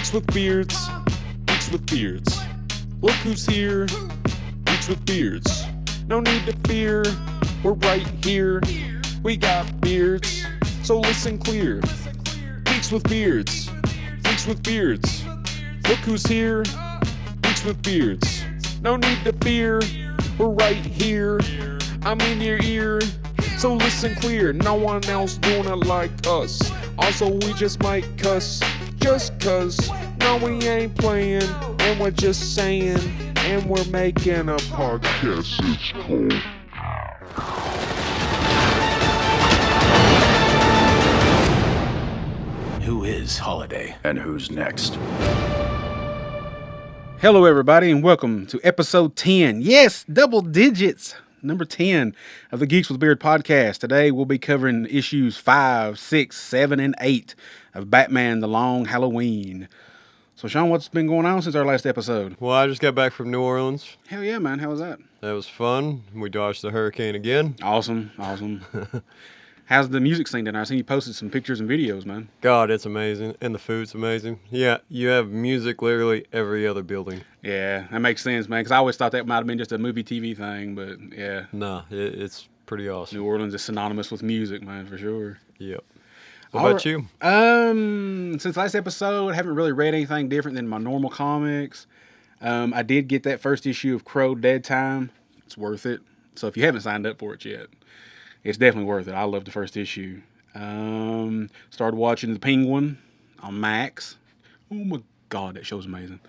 Geeks with beards, geeks with beards. Look who's here, geeks with beards. No need to fear, we're right here. We got beards, so listen clear. Geeks with beards, geeks with beards. Look who's here, geeks with beards. No need to fear, we're right here. I'm in your ear, so listen clear. No one else doing it like us. Also, we just might cuss, just cause. No, we ain't playing, and we're just saying, and we're making a podcast. It's called Who is Holiday? And who's next? Hello, everybody, and welcome to episode 10. Yes, double digits. Number 10 of the Geeks with Beard podcast. Today, we'll be covering issues 5, 6, 7, and 8 of Batman The Long Halloween. So, Sean, what's been going on since our last episode? Well, I just got back from New Orleans. Hell yeah, man. How was that? That was fun. We dodged the hurricane again. Awesome. How's the music scene tonight? I seen you posted some pictures and videos, man. God, it's amazing. And the food's amazing. Yeah, you have music literally every other building. Yeah, that makes sense, man, because I always thought that might have been just a movie TV thing, but yeah. Nah, it's pretty awesome. New Orleans is synonymous with music, man, for sure. Yep. What about you? Since last episode, I haven't really read anything different than my normal comics. I did get that first issue of Crow Dead Time. It's worth it. So if you haven't signed up for it yet, it's definitely worth it. I love the first issue. Started watching The Penguin on Max. Oh my God, that show's amazing.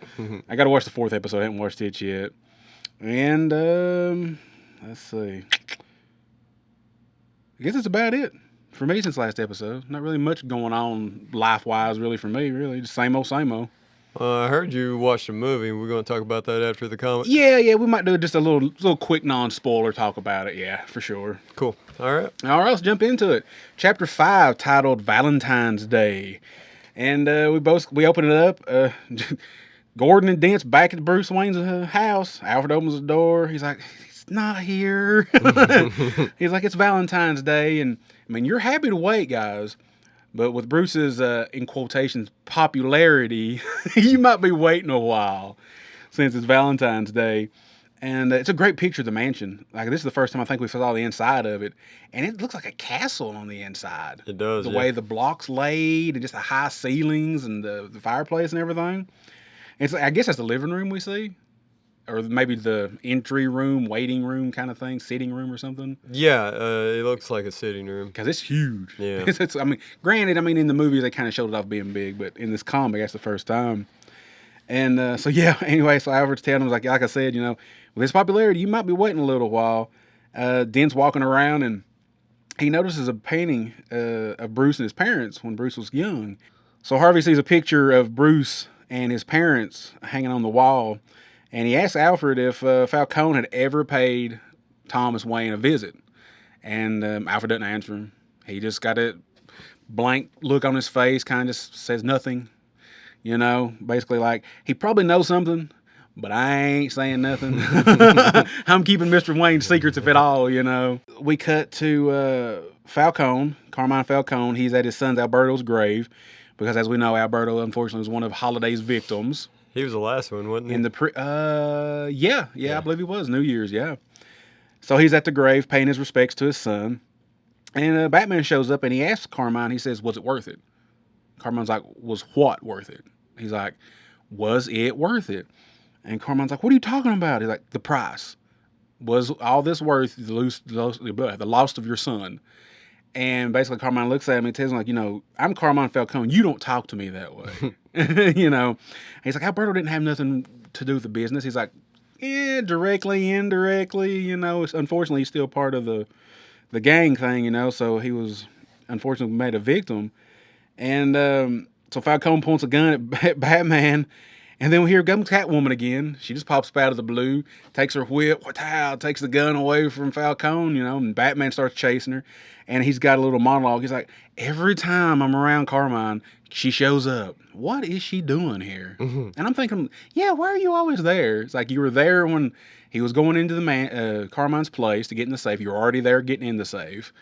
I got to watch the 4th episode. I haven't watched it yet. And let's see. I guess that's about it for me since last episode. Not really much going on life-wise, really, for me. Really, just same old, same old. I heard you watched a movie. We're going to talk about that after the comic. Yeah, we might do just a little quick non-spoiler talk about it. Yeah, for sure. Cool. All right, let's jump into it. Chapter 5, titled Valentine's Day. And we open it up. Gordon and Dent's back at Bruce Wayne's house. Alfred opens the door. He's like, he's not here. He's like, it's Valentine's Day. And, I mean, you're happy to wait, guys. But with Bruce's, in quotations, popularity, you might be waiting a while since it's Valentine's Day. And it's a great picture of the mansion. Like, this is the first time I think we saw the inside of it. And it looks like a castle on the inside. It does, The way the blocks laid and just the high ceilings and the fireplace and everything. I guess that's the living room we see. Or maybe the entry room, waiting room kind of thing, sitting room or something. Yeah, it looks like a sitting room. Because it's huge. Yeah. Granted, in the movies they kind of showed it off being big, but in this comic, that's the first time. And anyway, so Alfred's telling him, like I said, with his popularity, you might be waiting a little while. Den's walking around, and he notices a painting of Bruce and his parents when Bruce was young. So Harvey sees a picture of Bruce and his parents hanging on the wall, and he asks Alfred if Falcone had ever paid Thomas Wayne a visit. And Alfred doesn't answer him. He just got a blank look on his face, kind of just says nothing. Basically like, he probably knows something, but I ain't saying nothing. I'm keeping Mr. Wayne's secrets, if at all, We cut to Carmine Falcone. He's at his son Alberto's grave, because as we know, Alberto, unfortunately, was one of Holiday's victims. He was the last one, wasn't he? Yeah, I believe he was. New Year's, yeah. So he's at the grave paying his respects to his son. And Batman shows up and he asks Carmine, he says, was it worth it? Carmine's like, was what worth it? He's like, was it worth it? And Carmine's like, what are you talking about? He's like, the price. Was all this worth the loss of your son? And basically Carmine looks at him and tells him, like, I'm Carmine Falcone. You don't talk to me that way. He's like, Alberto didn't have nothing to do with the business. He's like, yeah, directly, indirectly, unfortunately he's still part of the gang thing, so he was unfortunately made a victim. And so Falcone points a gun at Batman, and then we hear Catwoman again. She just pops up out of the blue, takes her whip, takes the gun away from Falcone, and Batman starts chasing her. And he's got a little monologue. He's like, every time I'm around Carmine, she shows up. What is she doing here? Mm-hmm. And I'm thinking, yeah, why are you always there? It's like you were there when he was going into Carmine's place to get in the safe. You were already there getting in the safe.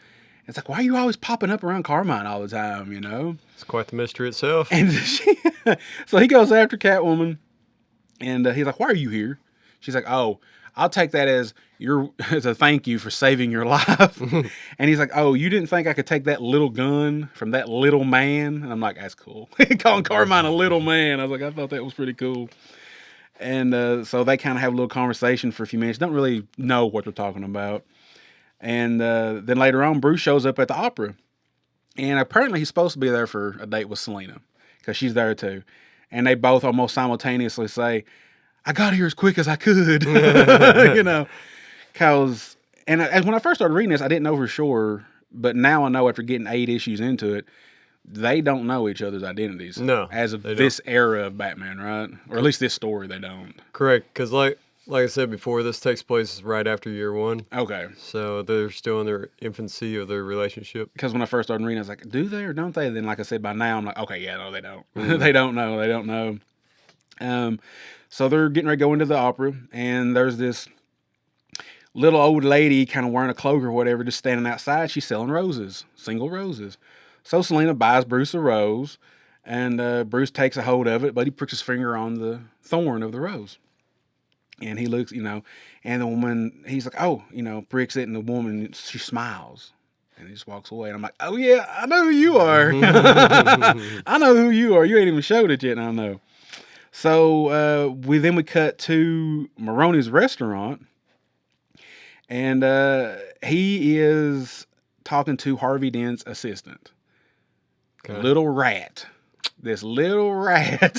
It's like, why are you always popping up around Carmine all the time, you know? It's quite the mystery itself. And so he goes after Catwoman, and he's like, why are you here? She's like, oh, I'll take that as as a thank you for saving your life. And he's like, oh, you didn't think I could take that little gun from that little man? And I'm like, that's cool. Calling Carmine a little man. I was like, I thought that was pretty cool. And so they kind of have a little conversation for a few minutes. Don't really know what they're talking about. And then later on, Bruce shows up at the opera. And apparently he's supposed to be there for a date with Selena, because she's there too. And they both almost simultaneously say, I got here as quick as I could. You know, because, and when I first started reading this, I didn't know for sure. But now I know after getting 8 issues into it, they don't know each other's identities. No. As of this era of Batman, right? Or at least this story, they don't. Correct, because like I said before, this takes place right after year 1. Okay. So they're still in their infancy of their relationship. Because when I first started reading, I was like, do they or don't they? Then, like I said, by now, I'm like, okay, yeah, no, they don't. They don't know. They don't know. So they're getting ready to go into the opera, and there's this little old lady kind of wearing a cloak or whatever, just standing outside. She's selling roses, single roses. So Selena buys Bruce a rose, and Bruce takes a hold of it, but he puts his finger on the thorn of the rose. And he looks, you know, and the woman, he's like, oh, you know, pricks it, and the woman, she smiles. And he just walks away. And I'm like, oh, yeah, I know who you are. I know who you are. You ain't even showed it yet, and I know. So we cut to Maroni's restaurant. And he is talking to Harvey Dent's assistant. Okay. Little rat. This little rat.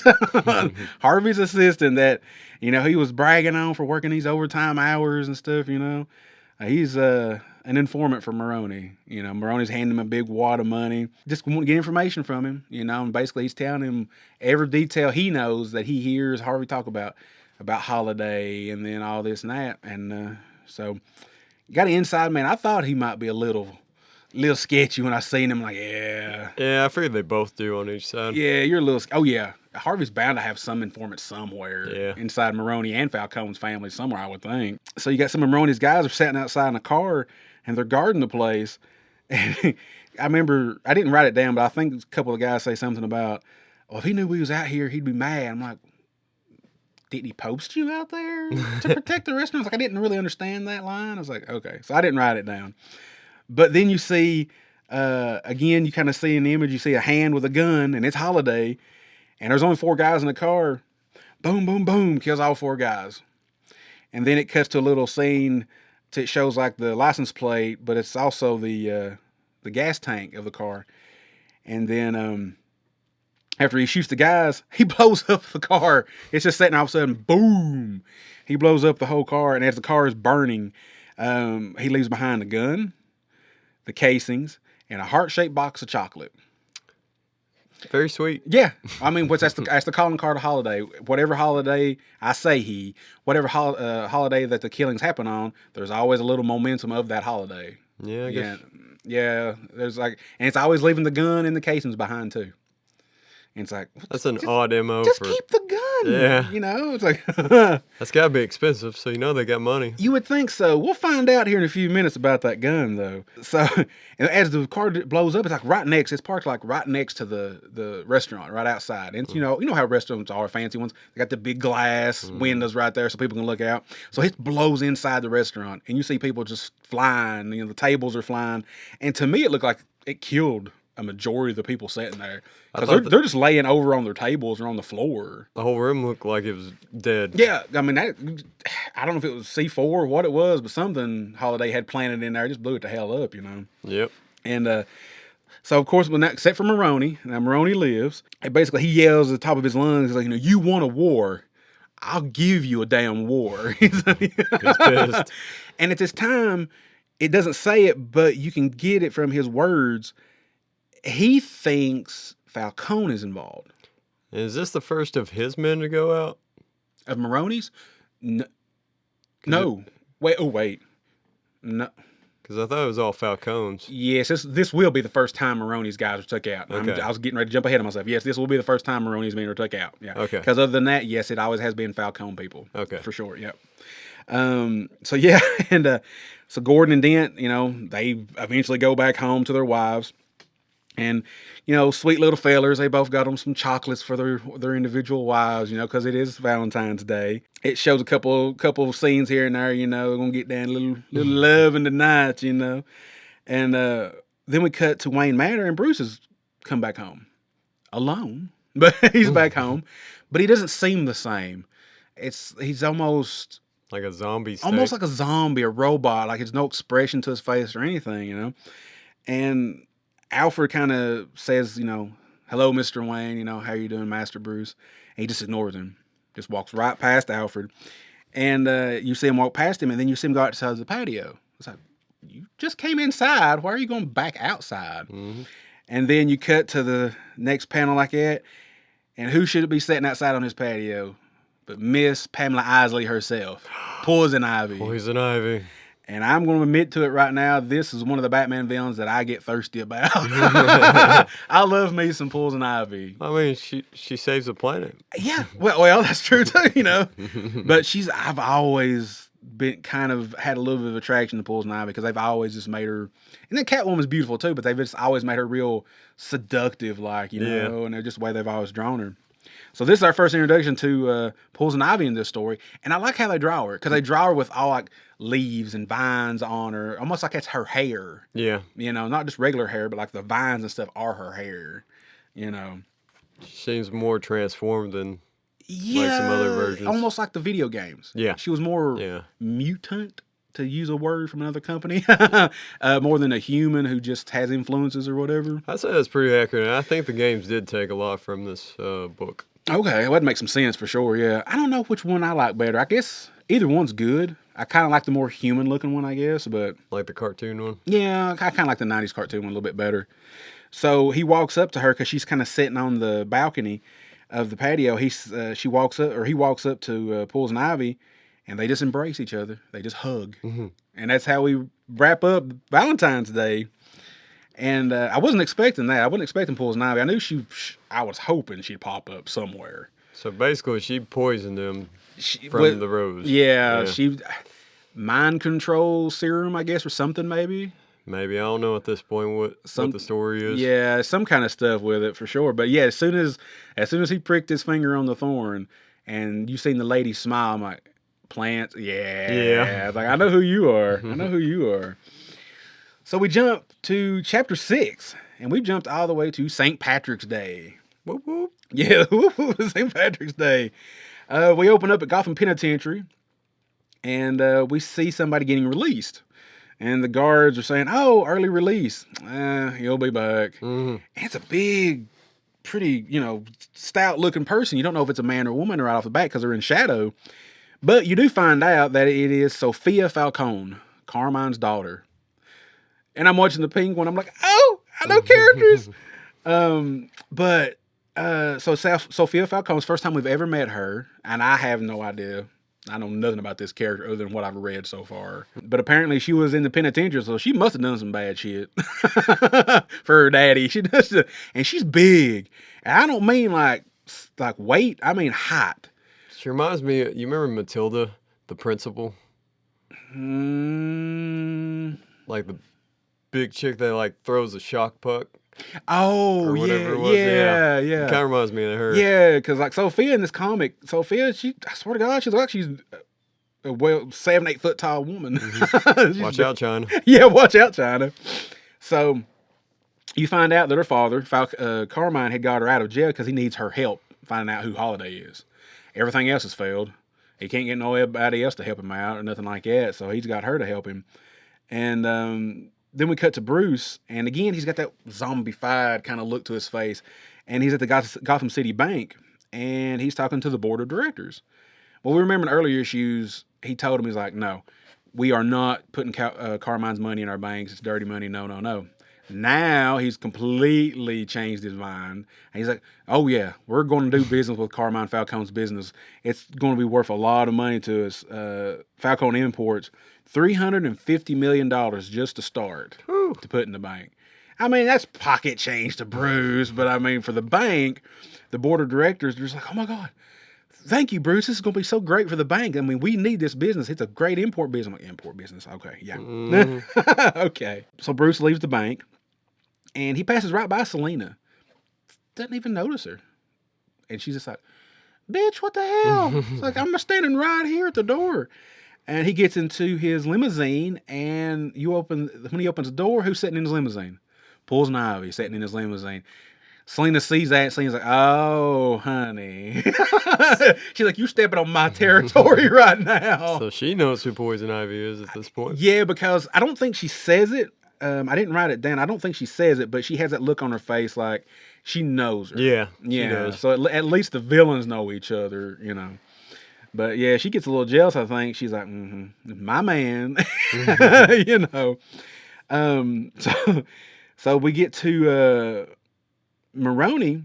Harvey's assistant that, you know, he was bragging on for working these overtime hours and stuff, you know. He's an informant for Maroni. You know, Maroni's handing him a big wad of money. Just want to get information from him, you know. And basically he's telling him every detail he knows that he hears Harvey talk about Holiday and then all this and that. And so got an inside man. I thought he might be a little sketchy when I seen him. Like, yeah. Yeah, I figured they both do on each side. Yeah, you're a little. Oh yeah, Harvey's bound to have some informant somewhere. Yeah. Inside Maroni and Falcone's family somewhere, I would think. So you got some of Maroni's guys are sitting outside in a car and they're guarding the place. And I remember, I didn't write it down, but I think a couple of guys say something about, well, if he knew we was out here, he'd be mad. I'm like, did he post you out there to protect the restaurant? Like, I didn't really understand that line. I was like, okay. So I didn't write it down. But then you see, again, you kind of see in the image, you see a hand with a gun, and it's Holiday, and there's only 4 guys in the car. Boom, boom, boom, kills all 4 guys. And then it cuts to a little scene. It shows like the license plate, but it's also the gas tank of the car. And then after he shoots the guys, he blows up the car. It's just sitting all of a sudden, boom. He blows up the whole car, and as the car is burning, he leaves behind the gun, the casings, and a heart-shaped box of chocolate. Very sweet. Yeah. I mean, that's the calling card of Holiday. Whatever holiday, whatever holiday that the killings happen on, there's always a little momentum of that holiday. Yeah, I guess. Yeah. There's like, and it's always leaving the gun and the casings behind too. And it's like, that's an odd MO. Just keep the gun. Yeah. You know, it's like. That's got to be expensive, so you know they got money. You would think so. We'll find out here in a few minutes about that gun, though. So, and as the car blows up, it's like right next. It's parked like right next to the restaurant, right outside. And you know how restaurants are, fancy ones. They got the big glass windows right there, so people can look out. So it blows inside the restaurant, and you see people just flying. You know, the tables are flying, and to me, it looked like it killed a majority of the people sitting there, because they're just laying over on their tables or on the floor. The whole room looked like it was dead. Yeah, I mean, I don't know if it was C4 or what it was, but something Holiday had planted in there just blew it the hell up, you know. Yep. And so of course, except for Maroni, now Maroni lives. And basically, he yells at the top of his lungs, he's like, you know, you want a war? I'll give you a damn war. He's pissed. And at this time, it doesn't say it, but you can get it from his words. He thinks Falcone is involved. Is this the first of his men to go out? Of Maroni's? No. Wait. No. Because I thought it was all Falcone's. Yes, this will be the first time Maroni's guys are took out. Okay. I was getting ready to jump ahead of myself. Yes, this will be the first time Maroni's men are took out. Yeah. Okay. Because other than that, yes, it always has been Falcone people. Okay. For sure, yep. So yeah, and so Gordon and Dent, they eventually go back home to their wives. And, sweet little fellers, they both got them some chocolates for their individual wives, because it is Valentine's Day. It shows a couple of scenes here and there, we're going to get down a little loving tonight, And then we cut to Wayne Manor, and Bruce has come back home. Alone. But he's back home. But he doesn't seem the same. He's almost... like a zombie state. Almost like a zombie, a robot. Like, there's no expression to his face or anything, And... Alfred kind of says, hello, Mr. Wayne, how you doing, Master Bruce? And he just ignores him. Just walks right past Alfred. And you see him walk past him, and then you see him go outside the patio. It's like, you just came inside. Why are you going back outside? Mm-hmm. And then you cut to the next panel like that, and who should it be sitting outside on his patio but Miss Pamela Isley herself? Poison Ivy. Poison Ivy. And I'm going to admit to it right now, this is one of the Batman villains that I get thirsty about. I love me some Poison Ivy. I mean, she saves the planet. Yeah, well, that's true too, But I've always been kind of had a little bit of attraction to Poison Ivy because they've always just made her, and then Catwoman's beautiful too, but they've just always made her real seductive, and they're just the way they've always drawn her. So this is our first introduction to Poison Ivy in this story, and I like how they draw her because they draw her with all like leaves and vines on her, almost like it's her hair. Yeah, not just regular hair, but like the vines and stuff are her hair. She seems more transformed than like some other versions, almost like the video games. Yeah, she was more mutant, to use a word from another company, more than a human who just has influences or whatever. I'd say that's pretty accurate. And I think the games did take a lot from this book. Okay, well, that makes some sense for sure, yeah. I don't know which one I like better. I guess either one's good. I kind of like the more human-looking one, I guess, but... like the cartoon one? Yeah, I kind of like the 90s cartoon one a little bit better. So he walks up to her because she's kind of sitting on the balcony of the patio. He walks up to Poison Ivy, and they just embrace each other. They just hug. Mm-hmm. And that's how we wrap up Valentine's Day. And I wasn't expecting that. I wasn't expecting Poison Ivy. I knew I was hoping she'd pop up somewhere. So basically, she poisoned him from the rose. Yeah, she... mind control serum, I guess, or something maybe. Maybe, I don't know at this point what the story is. Yeah, some kind of stuff with it for sure. But yeah, as soon as he pricked his finger on the thorn and you seen the lady smile, I'm like, plants, yeah. Like, I know who you are. I know who you are. So we jump to chapter 6, and we jumped all the way to St. Patrick's Day. Whoop, whoop. Yeah, St. Patrick's Day. We open up at Gotham Penitentiary, and we see somebody getting released. And the guards are saying, oh, early release. He'll be back. Mm-hmm. And it's a big, pretty, stout-looking person. You don't know if it's a man or a woman right off the bat because they're in shadow. But you do find out that it is Sophia Falcone, Carmine's daughter. And I'm watching the Penguin. I'm like, oh, I know characters. So Sophia Falcone's first time we've ever met her, and I have no idea. I know nothing about this character other than what I've read so far. But apparently she was in the penitentiary, so she must have done some bad shit for her daddy. She does, and she's big. And I don't mean like weight. I mean height. She reminds me. You remember Matilda, the principal? Like the big chick that like throws a shock puck. Oh, yeah. It kind of reminds me of her. Yeah, because like Sophia in this comic, I swear to God, she's a 7-8 foot tall woman. Mm-hmm. Watch out, China. Yeah, watch out, China. So you find out that her father, Carmine, had got her out of jail because he needs her help finding out who Holiday is. Everything else has failed. He can't get nobody else to help him out or nothing like that, so he's got her to help him. And then we cut to Bruce, and again, he's got that zombified kind of look to his face, and he's at the Gotham City Bank, and he's talking to the board of directors. Well, we remember in earlier issues, he told him, he's like, no, we are not putting Carmine's money in our banks. It's dirty money. No. Now he's completely changed his mind. And he's like, oh, yeah, we're going to do business with Carmine Falcone's business. It's going to be worth a lot of money to us. Falcone Imports, $350 million just to start to put in the bank. I mean, that's pocket change to Bruce, but I mean, for the bank, the board of directors, they're just like, oh, my God, thank you, Bruce. This is going to be so great for the bank. I mean, we need this business. It's a great import business. I'm like, import business. Okay, yeah. Okay. So Bruce leaves the bank, and he passes right by Selena. Doesn't even notice her. And she's just like, bitch, what the hell? It's like, I'm standing right here at the door. And he gets into his limousine, and when he opens the door, who's sitting in his limousine? Pulls an Ivy sitting in his limousine. Selena sees that. Selena's like, oh, honey. She's like, you stepping on my territory right now. So she knows who Poison Ivy is at this point. Yeah, because I don't think she says it. I didn't write it down. I don't think she says it, but she has that look on her face like she knows her. Yeah, yeah. she does. So at least the villains know each other, But yeah, she gets a little jealous, I think. She's like, my man, So we get to Maroney,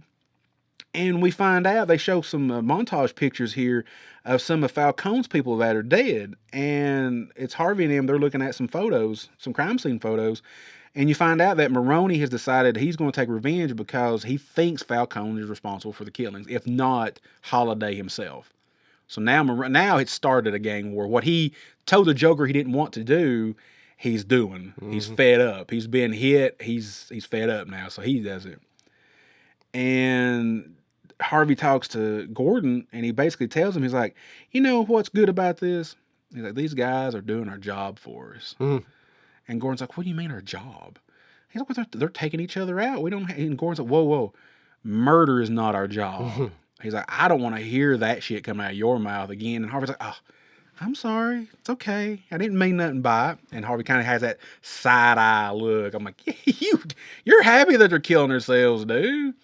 and we find out they show some montage pictures here of some of Falcone's people that are dead. And it's Harvey and them, they're looking at some photos, some crime scene photos. And you find out that Maroney has decided he's going to take revenge because he thinks Falcone is responsible for the killings, if not Holiday himself. So now it's started a gang war. What he told the Joker he didn't want to do, he's doing. He's fed up. He's been hit. He's fed up now, so he does it. And Harvey talks to Gordon, and he basically tells him, he's like, you know what's good about this? He's like, these guys are doing our job for us. And Gordon's like, what do you mean our job? He's like, well, they're taking each other out. And Gordon's like, whoa. Murder is not our job. He's like, I don't want to hear that shit come out of your mouth again. And Harvey's like, oh, I'm sorry. It's okay. I didn't mean nothing by it. And Harvey kind of has that side-eye look. I'm like, you're happy that they're killing themselves, dude.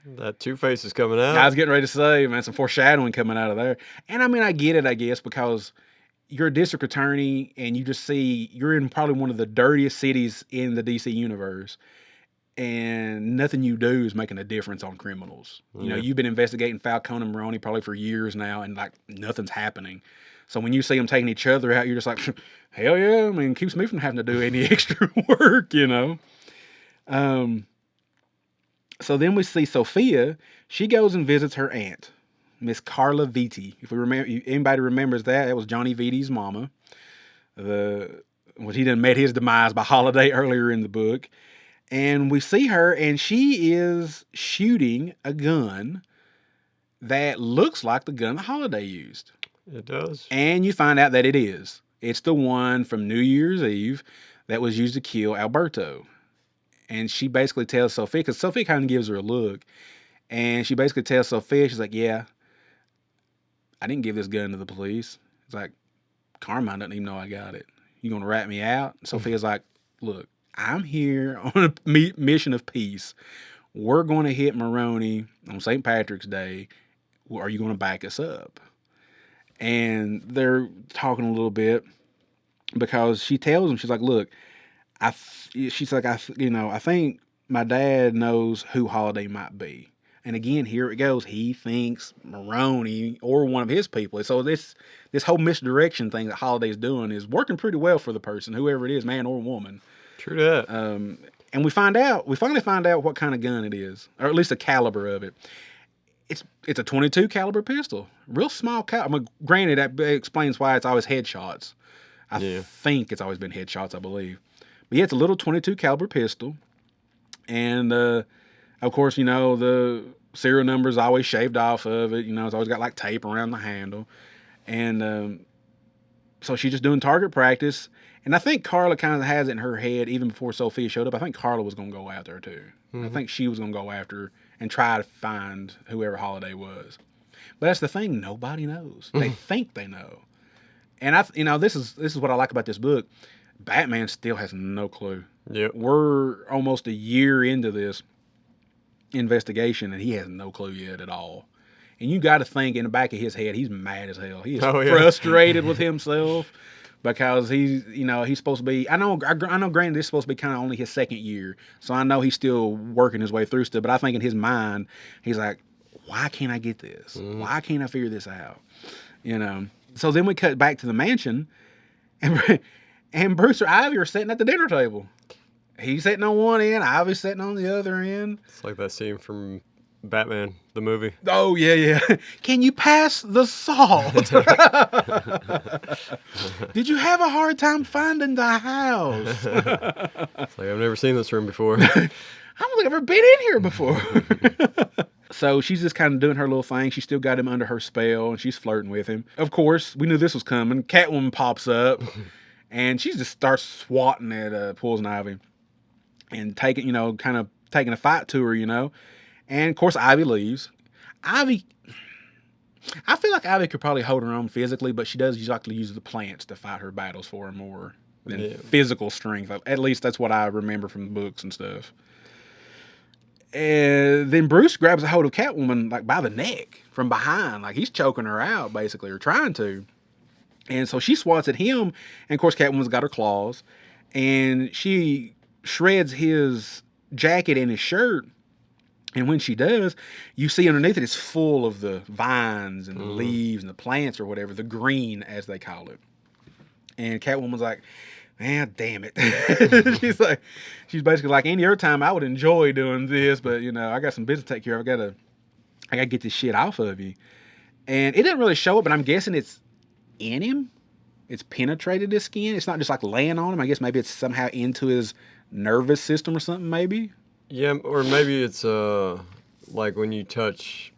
That Two-Face is coming out. I was getting ready to say, man, some foreshadowing coming out of there. And I mean, I get it, I guess, because you're a district attorney and you just see you're in probably one of the dirtiest cities in the DC universe. And nothing you do is making a difference on criminals. You've been investigating Falcone and Maroney probably for years now, and like nothing's happening. So when you see them taking each other out, you're just like, hell yeah! I mean, it keeps me from having to do any extra work, So then we see Sophia. She goes and visits her aunt, Miss Carla Vitti. If we remember, anybody remembers that, it was Johnny Vitti's mama. He done met his demise by Holiday earlier in the book. And we see her, and she is shooting a gun that looks like the gun that Holiday used. It does. And you find out that it is. It's the one from New Year's Eve that was used to kill Alberto. And she basically tells Sophia, because Sophia kind of gives her a look, and she basically tells Sophia, she's like, yeah, I didn't give this gun to the police. It's like, Carmine doesn't even know I got it. You gonna rat me out? Sophia's like, look, I'm here on a mission of peace. We're going to hit Maroney on St. Patrick's Day. Are you going to back us up? And they're talking a little bit because she tells him, she's like, look, I think my dad knows who Holiday might be. And again, here it goes. He thinks Maroney or one of his people. So this whole misdirection thing that Holiday's doing is working pretty well for the person, whoever it is, man or woman. True that. And we finally find out what kind of gun it is, or at least the caliber of it. It's a .22 caliber pistol, real small caliber. I mean, granted, that explains why it's always headshots. I think it's always been headshots, I believe. But yeah, it's a little .22 caliber pistol, and of course, the serial number is always shaved off of it. It's always got like tape around the handle, and so she's just doing target practice. And I think Carla kind of has it in her head, even before Sophia showed up, I think Carla was going to go out there too. I think she was going to go after and try to find whoever Holiday was. But that's the thing, nobody knows. They think they know. And this is what I like about this book. Batman still has no clue. Yep. We're almost a year into this investigation, and he has no clue yet at all. And you got to think in the back of his head, he's mad as hell. He is frustrated with himself. Because he's supposed to be. I know. Granted, this is supposed to be kind of only his second year, so I know he's still working his way through stuff. But I think in his mind, he's like, "Why can't I get this? Why can't I figure this out?" So then we cut back to the mansion, and Bruce or Ivy are sitting at the dinner table. He's sitting on one end, Ivy's sitting on the other end. It's like that scene from Batman, the movie. Oh, yeah. Can you pass the salt? Did you have a hard time finding the house? It's like, I've never seen this room before. I don't think I've ever been in here before. So she's just kind of doing her little thing. She still got him under her spell, and she's flirting with him. Of course, we knew this was coming. Catwoman pops up, and she just starts swatting at Poison Ivy and taking, kind of taking a fight to her, And, of course, Ivy leaves. I feel like Ivy could probably hold her own physically, but she does like to use the plants to fight her battles for her more than physical strength. At least that's what I remember from the books and stuff. And then Bruce grabs a hold of Catwoman like by the neck from behind, like he's choking her out basically, or trying to. And so she swats at him, and of course Catwoman's got her claws, and she shreds his jacket and his shirt. And when she does, you see underneath it, it's full of the vines and the leaves and the plants or whatever, the green as they call it. And Catwoman's like, man, damn it. she's basically like, any other time I would enjoy doing this, but I got some business to take care of. I gotta get this shit off of you. And it didn't really show it, but I'm guessing it's in him. It's penetrated his skin. It's not just like laying on him. I guess maybe it's somehow into his nervous system or something, maybe. Yeah, or maybe it's like when you touch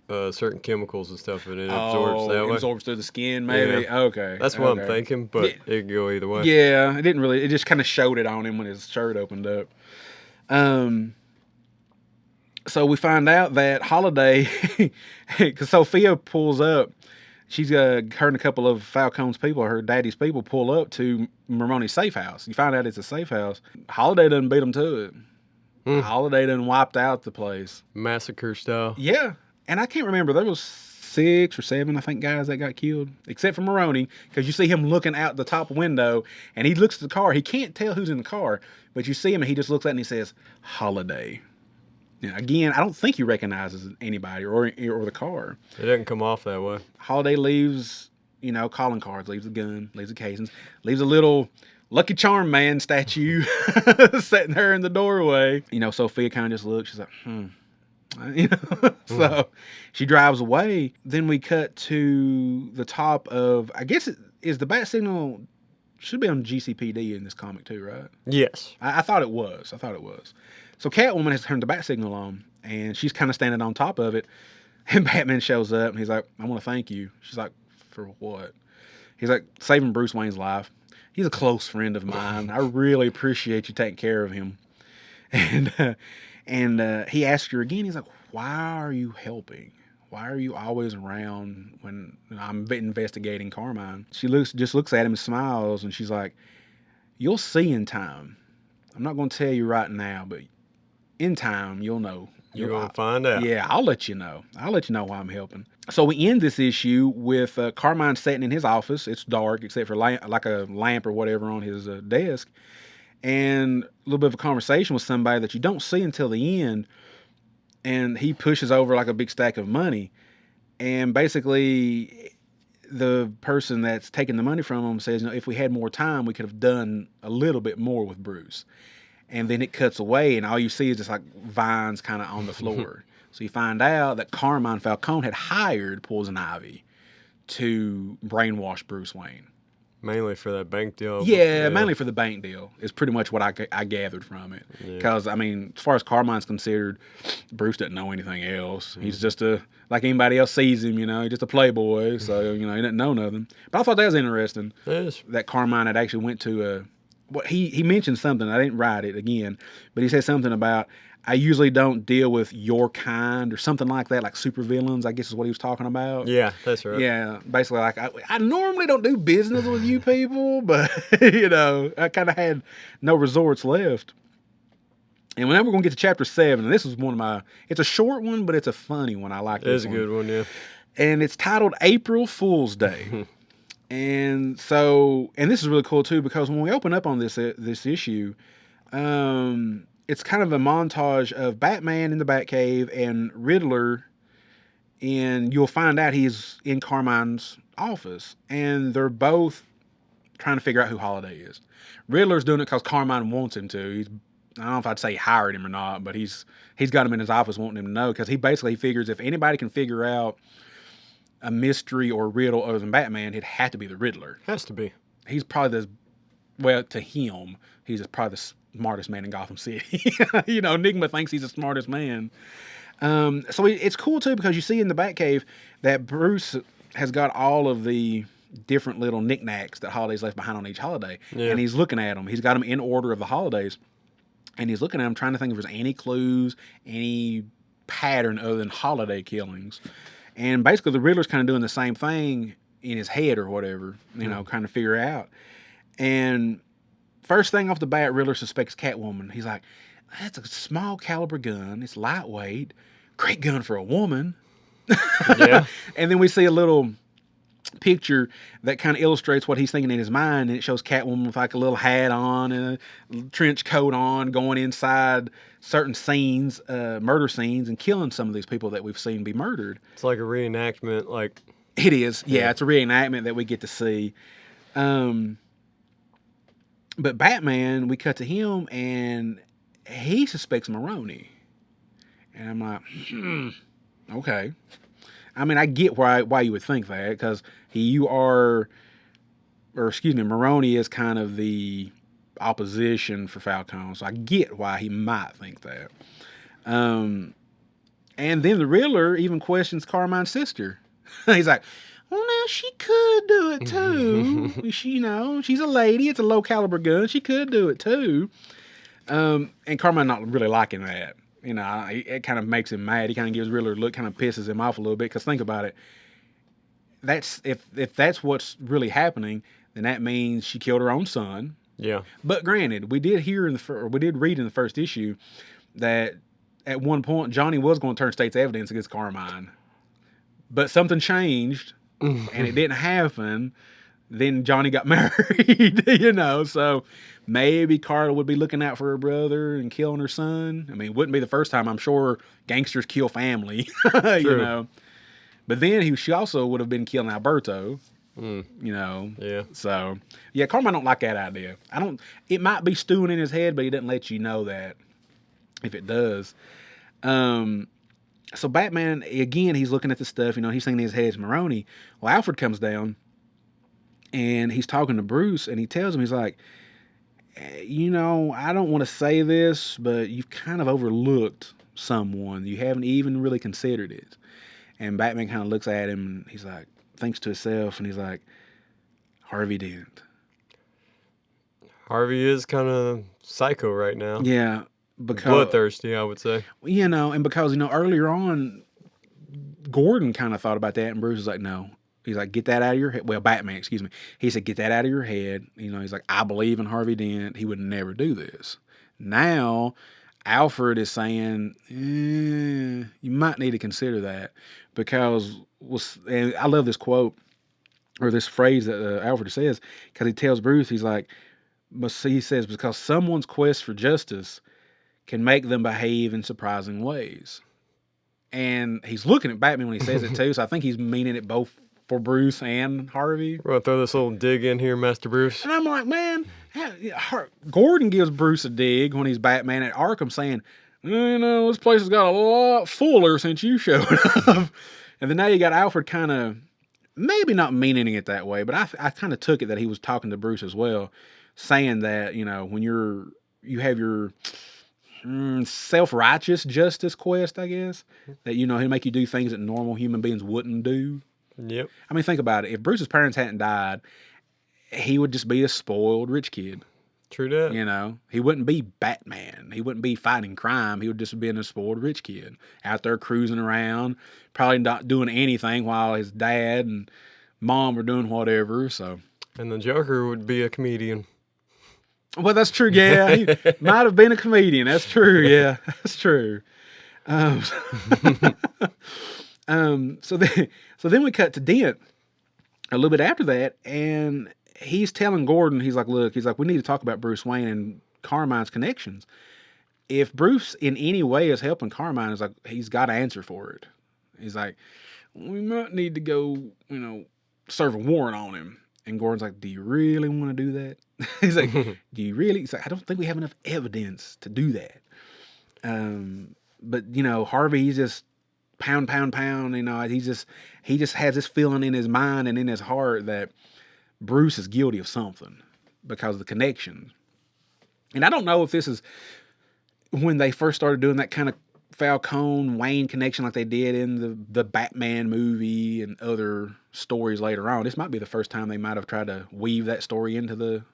certain chemicals and stuff, and it absorbs that way. It absorbs through the skin, maybe. Yeah. Okay, that's what I'm thinking, but it could go either way. Yeah, it didn't really. It just kind of showed it on him when his shirt opened up. So we find out that Holiday, because Sophia pulls up. She's her and a couple of Falcone's people, her daddy's people, pull up to Maroni's safe house. You find out it's a safe house. Holiday doesn't beat them to it. Holiday done wiped out the place. Massacre style. Yeah. And I can't remember. There was 6 or 7, I think, guys that got killed. Except for Maroni. Because you see him looking out the top window. And he looks at the car. He can't tell who's in the car. But you see him and he just looks at it and he says, Holiday. Now, again, I don't think he recognizes anybody or the car. It doesn't come off that way. Holiday leaves, calling cards. Leaves a gun. Leaves the casings. Leaves a little Lucky Charm man statue sitting there in the doorway. Sophia kind of just looks. She's like, So she drives away. Then we cut to the top of, I guess is the bat signal, should be on GCPD in this comic too, right? Yes. I thought it was. So Catwoman has turned the bat signal on, and she's kind of standing on top of it. And Batman shows up, and he's like, I want to thank you. She's like, for what? He's like, saving Bruce Wayne's life. He's a close friend of mine. I really appreciate you taking care of him. And he asks her again. He's like, why are you helping? Why are you always around when I'm investigating Carmine? She just looks at him and smiles, and she's like, you'll see in time. I'm not going to tell you right now, but in time, you'll know. You're going to find out. Yeah, I'll let you know. I'll let you know why I'm helping. So we end this issue with Carmine sitting in his office. It's dark, except for like a lamp or whatever on his desk. And a little bit of a conversation with somebody that you don't see until the end. And he pushes over like a big stack of money. And basically, the person that's taking the money from him says, if we had more time, we could have done a little bit more with Bruce. And then it cuts away, and all you see is just like vines kind of on the floor. So you find out that Carmine Falcone had hired Poison Ivy to brainwash Bruce Wayne. Mainly for that bank deal. Yeah, mainly for the bank deal is pretty much what I gathered from it. Because, as far as Carmine's considered, Bruce doesn't know anything else. He's just like anybody else sees him, he's just a playboy. So, he doesn't know nothing. But I thought that was interesting. Yes. That Carmine had actually went to he mentioned something. I didn't write it again, but he said something about, I usually don't deal with your kind or something like that, like supervillains, I guess is what he was talking about. Yeah, that's right. Yeah, basically like, I normally don't do business with you people, but, I kind of had no resorts left. And whenever we're going to get to chapter 7, and this is it's a short one, but it's a funny one. I like this one. It's a good one, yeah. And it's titled April Fool's Day. And this is really cool too, because when we open up on this issue, it's kind of a montage of Batman in the Batcave and Riddler, and you'll find out he's in Carmine's office, and they're both trying to figure out who Holiday is. Riddler's doing it because Carmine wants him to. I don't know if I'd say hired him or not, but he's got him in his office wanting him to know, because he basically figures if anybody can figure out a mystery or riddle other than Batman, it'd have to be the Riddler. Has to be. He's probably to him, he's probably the smartest man in Gotham City. Enigma thinks he's the smartest man. So it's cool too, because you see in the Batcave that Bruce has got all of the different little knickknacks that Holiday's left behind on each holiday. Yeah. And he's looking at them. He's got them in order of the holidays. And he's looking at them, trying to think if there's any clues, any pattern other than holiday killings. And basically the Riddler's kind of doing the same thing in his head or whatever, kind of figure out. And first thing off the bat, Riddler suspects Catwoman. He's like, that's a small caliber gun. It's lightweight. Great gun for a woman. Yeah. And then we see a little picture that kind of illustrates what he's thinking in his mind, and it shows Catwoman with like a little hat on and a trench coat on, going inside certain scenes, murder scenes, and killing some of these people that we've seen be murdered. It's like a reenactment, like... It is. Yeah, it's a reenactment that we get to see. But Batman, we cut to him, and he suspects Maroni. And I'm like, okay. I mean, I get why you would think that, because Maroni is kind of the opposition for Falcone, so I get why he might think that. And then the Riddler even questions Carmine's sister. He's like, well, now she could do it too. She's a lady. It's a low caliber gun. She could do it too. And Carmine not really liking that. It kind of makes him mad. He kind of gives Riddler a look, kind of pisses him off a little bit. Because think about it. That's if that's what's really happening, then that means she killed her own son. Yeah. But granted, we did read in the first issue that at one point Johnny was going to turn state's evidence against Carmine, but something changed and it didn't happen. Then Johnny got married, so maybe Carla would be looking out for her brother and killing her son. I mean, it wouldn't be the first time. I'm sure gangsters kill family, True. But then she also would have been killing Alberto, Yeah. So, yeah, Carmine don't like that idea. It might be stewing in his head, but he doesn't let you know that if it does. So Batman, again, he's looking at the stuff, he's thinking in his head it's Maroni. Well, Alfred comes down and he's talking to Bruce, and he tells him, he's like, I don't want to say this, but you've kind of overlooked someone. You haven't even really considered it. And Batman kind of looks at him, and he's like, thinks to himself, and he's like, Harvey Dent. Harvey is kind of psycho right now. Yeah. Because bloodthirsty, I would say. And because, earlier on, Gordon kind of thought about that, and Bruce was like, no. He's like, get that out of your head. Well, Batman, excuse me. He said, get that out of your head. He's like, I believe in Harvey Dent. He would never do this. Now, Alfred is saying, you might need to consider that, because, and I love this quote, or this phrase that Alfred says, because he tells Bruce, he's like, he says, because someone's quest for justice can make them behave in surprising ways. And he's looking at Batman when he says it too, so I think he's meaning it both for Bruce and Harvey. We're going to throw this little dig in here, Master Bruce. And I'm like, man, Gordon gives Bruce a dig when he's Batman at Arkham, saying, this place has got a lot fuller since you showed up. And then now you got Alfred kind of, maybe not meaning it that way, but I kind of took it that he was talking to Bruce as well, saying that, when you have your self-righteous justice quest, I guess, that, he'll make you do things that normal human beings wouldn't do. Yep. I mean, think about it. If Bruce's parents hadn't died, he would just be a spoiled rich kid. True that. He wouldn't be Batman. He wouldn't be fighting crime. He would just be a spoiled rich kid out there cruising around, probably not doing anything while his dad and mom were doing whatever. So, and the Joker would be a comedian. Well, that's true. Yeah, he might have been a comedian. That's true. Yeah, that's true. So then we cut to Dent a little bit after that, and he's telling Gordon, he's like, we need to talk about Bruce Wayne and Carmine's connections. If Bruce in any way is helping Carmine, it's like, he's got to answer for it. He's like, we might need to go, serve a warrant on him. And Gordon's like, do you really want to do that? He's like, do you really? He's like, I don't think we have enough evidence to do that. But, you know, Harvey, he's just pound, you know, he just has this feeling in his mind and in his heart that Bruce is guilty of something because of the connection. And I don't know if this is when they first started doing that kind of Falcone-Wayne connection like they did in the Batman movie and other stories later on. This might be the first time they might have tried to weave that story into the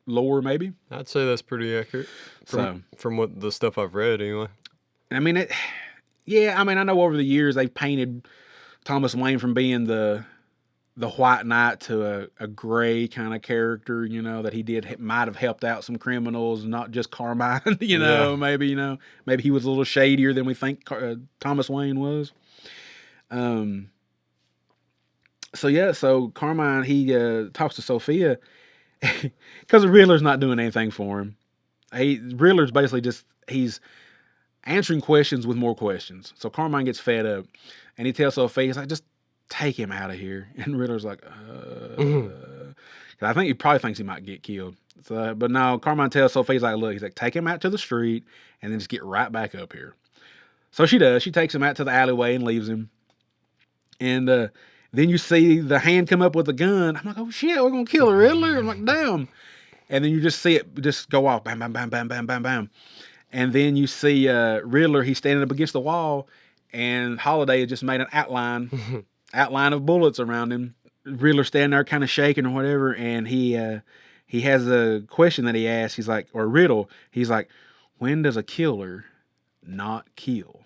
lore, maybe. I'd say that's pretty accurate from what the stuff I've read, anyway. I mean, I know over the years they've painted Thomas Wayne from being the White Knight to a gray kind of character, you know, that he might have helped out some criminals, not just Carmine, maybe he was a little shadier than we think Thomas Wayne was. So Carmine, he talks to Sophia because the Riddler's not doing anything for him. Riddler's basically he's answering questions with more questions. So Carmine gets fed up and he tells Sophia, he's like, just take him out of here. And Riddler's like, I think he probably thinks he might get killed. So, but no, Carmine tells Sophia, he's like, take him out to the street and then just get right back up here. So she does. She takes him out to the alleyway and leaves him. And then you see the hand come up with a gun. I'm like, oh shit, we're going to kill the Riddler. I'm like, damn. And then you just see it just go off. Bam, bam, bam, bam, bam, bam, bam. And then you see Riddler, he's standing up against the wall, and Holiday had just made an outline of bullets around him. Riddler standing there kind of shaking or whatever, and he has a question that he asks. He's like, or a riddle. He's like, when does a killer not kill?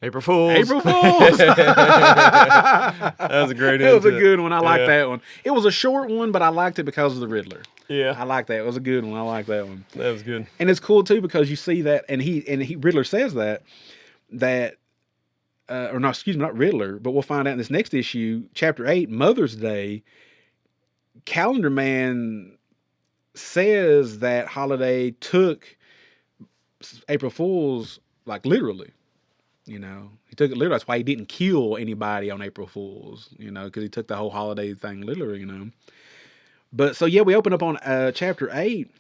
April Fools. April Fools. That was a great It was a answer. good one. I liked that one. It was a short one, but I liked it because of the Riddler. Yeah. I like that. It was a good one. I like that one. That was good. And it's cool too because you see that, and Riddler says that or not, excuse me, not Riddler, but we'll find out in this next issue, Chapter 8, Mother's Day. Calendar Man says that Holiday took April Fool's like literally. You know, he took it literally. That's why he didn't kill anybody on April Fool's, you know, because he took the whole holiday thing literally, you know. But so, yeah, we open up on Chapter 8.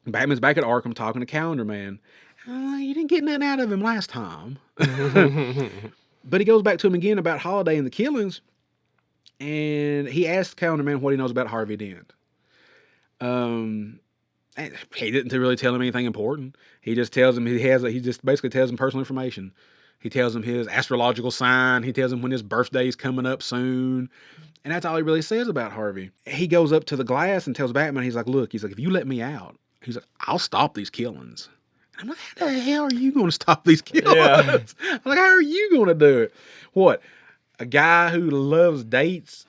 Batman's back at Arkham talking to Calendar Man. You didn't get nothing out of him last time. But he goes back to him again about Holiday and the killings. And he asks Calendar Man what he knows about Harvey Dent. He didn't really tell him anything important. He just tells him he just basically tells him personal information. He tells him his astrological sign. He tells him when his birthday's coming up soon. And that's all he really says about Harvey. He goes up to the glass and tells Batman, he's like, if you let me out, he's like, I'll stop these killings. And I'm like, how the hell are you going to stop these killings? Yeah. I'm like, how are you going to do it? What? A guy who loves dates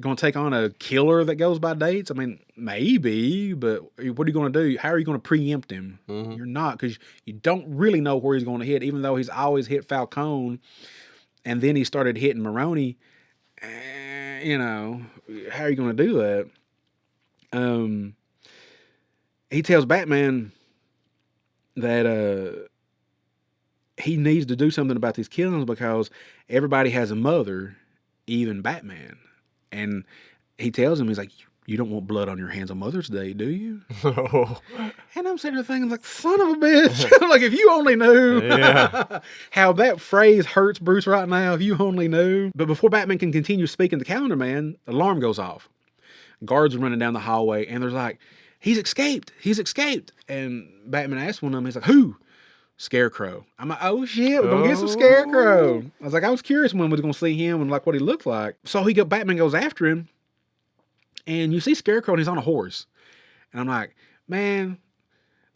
going to take on a killer that goes by dates? I mean, maybe, but what are you going to do? How are you going to preempt him? Mm-hmm. You're not, because you don't really know where he's going to hit, even though he's always hit Falcone, and then he started hitting Maroni. You know, how are you going to do that? He tells Batman that he needs to do something about these killings because everybody has a mother, even Batman. And he tells him, he's like, you don't want blood on your hands on Mother's Day, do you? Oh. And I'm sitting there thinking, like, son of a bitch. Like, if you only knew how that phrase hurts Bruce right now, if you only knew. But before Batman can continue speaking to Calendar Man, the alarm goes off. Guards are running down the hallway, and they're like, he's escaped. And Batman asks one of them, he's like, who? Scarecrow. I'm like, oh shit, we're gonna get some Scarecrow. I was like, I was curious when we was gonna see him and like what he looked like. So Batman goes after him, and you see Scarecrow and he's on a horse. And I'm like, man,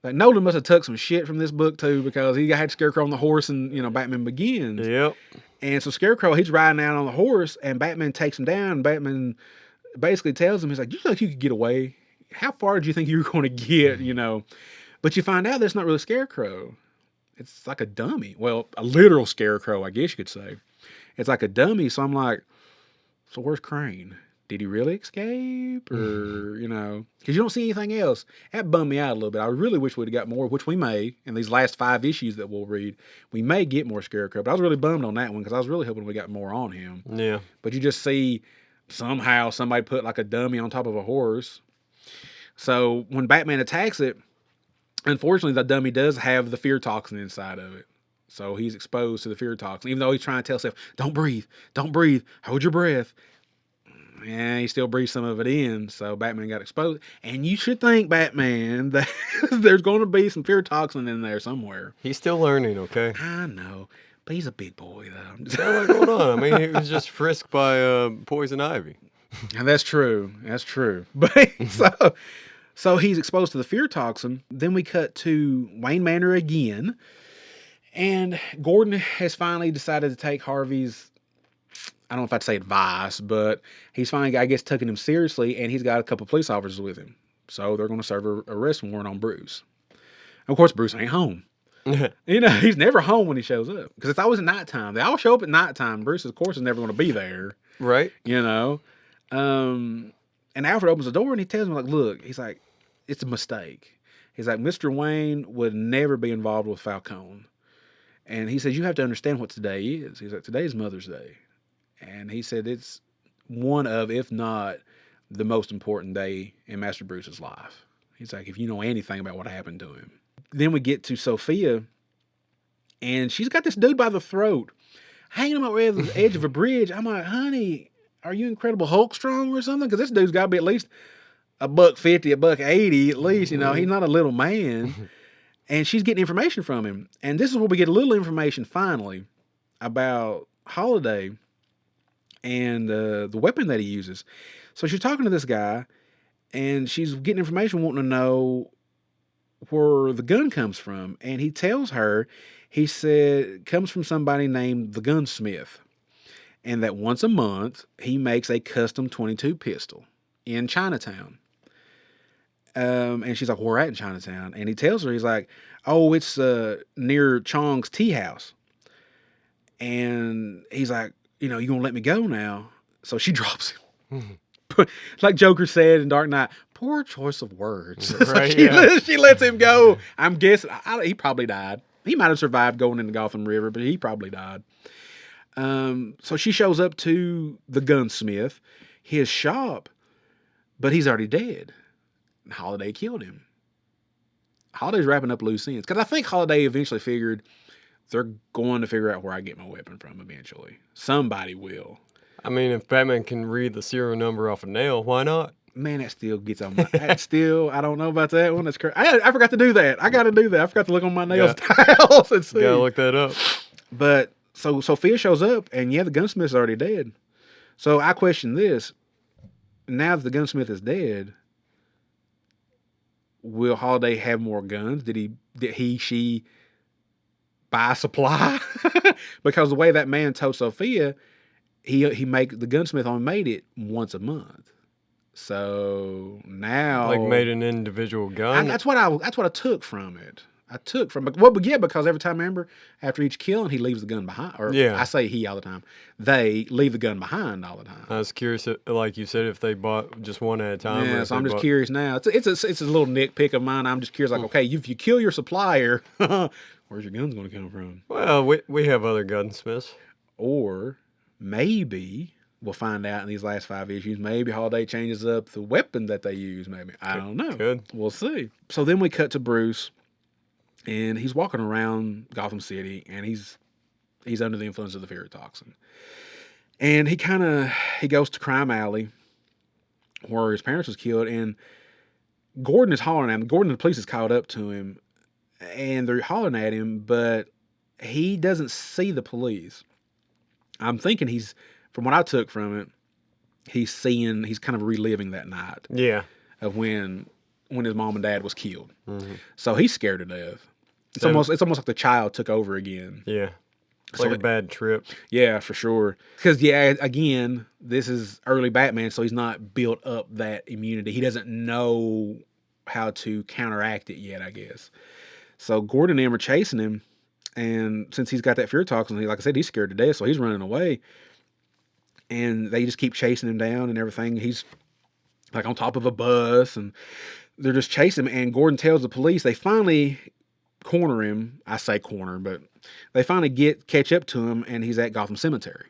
like Nolan must have took some shit from this book too, because he had Scarecrow on the horse and, you know, Batman Begins. Yep. And so Scarecrow, he's riding out on the horse, and Batman takes him down, and Batman basically tells him, he's like, you think you could get away? How far did you think you were going to get, you know? But you find out that's not really Scarecrow. It's like a dummy. Well, a literal Scarecrow, I guess you could say. It's like a dummy. So I'm like, so where's Crane? Did he really escape? Or, you know, because you don't see anything else. That bummed me out a little bit. I really wish we'd have got more, which we may, in these last 5 issues that we'll read. We may get more Scarecrow. But I was really bummed on that one because I was really hoping we got more on him. Yeah. But you just see somehow somebody put like a dummy on top of a horse. So when Batman attacks it, unfortunately, the dummy does have the fear toxin inside of it. So he's exposed to the fear toxin, even though he's trying to tell himself, don't breathe, hold your breath. And he still breathes some of it in. So Batman got exposed. And you should think, Batman, that there's going to be some fear toxin in there somewhere. He's still learning, okay? I know. But he's a big boy, though. What's going on? I mean, he was just frisked by poison ivy. And that's true. That's true. But so he's exposed to the fear toxin. Then we cut to Wayne Manor again. And Gordon has finally decided to take Harvey's, I don't know if I'd say advice, but he's finally, I guess, taking him seriously, and he's got a couple police officers with him. So they're going to serve an arrest warrant on Bruce. Of course, Bruce ain't home. He's never home when he shows up because it's always at nighttime. They all show up at nighttime. Bruce, of course, is never going to be there. Right. And Alfred opens the door and he tells him, like, look, he's like, it's a mistake. He's like, Mr. Wayne would never be involved with Falcone. And he says, you have to understand what today is. He's like, today's Mother's Day. And he said, it's one of, if not the most important day in Master Bruce's life. He's like, if you know anything about what happened to him. Then we get to Sophia, and she's got this dude by the throat, hanging him over the edge of a bridge. I'm like, honey, are you Incredible Hulk strong or something? Because this dude's got to be at least $150, $180 at least. He's not a little man. And she's getting information from him. And this is where we get a little information finally about Holiday and the weapon that he uses. So she's talking to this guy, and she's getting information, wanting to know where the gun comes from. And he tells her, he said, it comes from somebody named the Gunsmith. And that once a month, he makes a custom .22 pistol in Chinatown. And she's like, where at in Chinatown? And he tells her, he's like, oh, it's near Chong's tea house. And he's like, you going to let me go now? So she drops him. Like Joker said in Dark Knight, poor choice of words. Right, She lets him go. I'm guessing he probably died. He might have survived going in the Gotham River, but he probably died. So she shows up to the gunsmith, his shop, but he's already dead. Holiday killed him. Holiday's wrapping up loose ends. Because I think Holiday eventually figured they're going to figure out where I get my weapon from eventually. Somebody will. I mean, if Batman can read the serial number off a nail, why not? Man, that still gets on my... I don't know about that one. That's crazy. I forgot to do that. I got to do that. I forgot to look on my nail styles and see. Gotta look that up. But, so Sophia shows up, and the gunsmith's already dead. So I question this. Now that the gunsmith is dead, will Holiday have more guns? Did she buy supply? Because the way that man told Sophia, the gunsmith only made it once a month. So now, like, made an individual gun. That's what I took from it. Because every time, remember, after each killing, he leaves the gun behind. Or I say he all the time. They leave the gun behind all the time. I was curious, like you said, if they bought just one at a time. Yeah, so I'm just curious now. It's a little nitpick of mine. I'm just curious, like, okay, if you kill your supplier, where's your guns going to come from? Well, we have other gunsmiths. Or maybe we'll find out in these last 5 issues. Maybe Holiday changes up the weapon that they use. Maybe I don't know. Could. We'll see. So then we cut to Bruce, and he's walking around Gotham City, and he's under the influence of the fear toxin. And he goes to Crime Alley, where his parents was killed, and Gordon is hollering at him. Gordon and the police is caught up to him, and they're hollering at him, but he doesn't see the police. I'm thinking from what I took from it, he's kind of reliving that night. Yeah. Of when his mom and dad was killed. Mm-hmm. So he's scared to death. It's almost like the child took over again. Yeah. It's like a bad trip. Yeah, for sure. Because, again, this is early Batman, so he's not built up that immunity. He doesn't know how to counteract it yet, I guess. So Gordon and him are chasing him, and since he's got that fear toxin, like I said, he's scared to death, so he's running away. And they just keep chasing him down and everything. He's like on top of a bus, and they're just chasing him. And Gordon tells the police, they finally corner him. I say corner, but they finally catch up to him, and he's at Gotham Cemetery.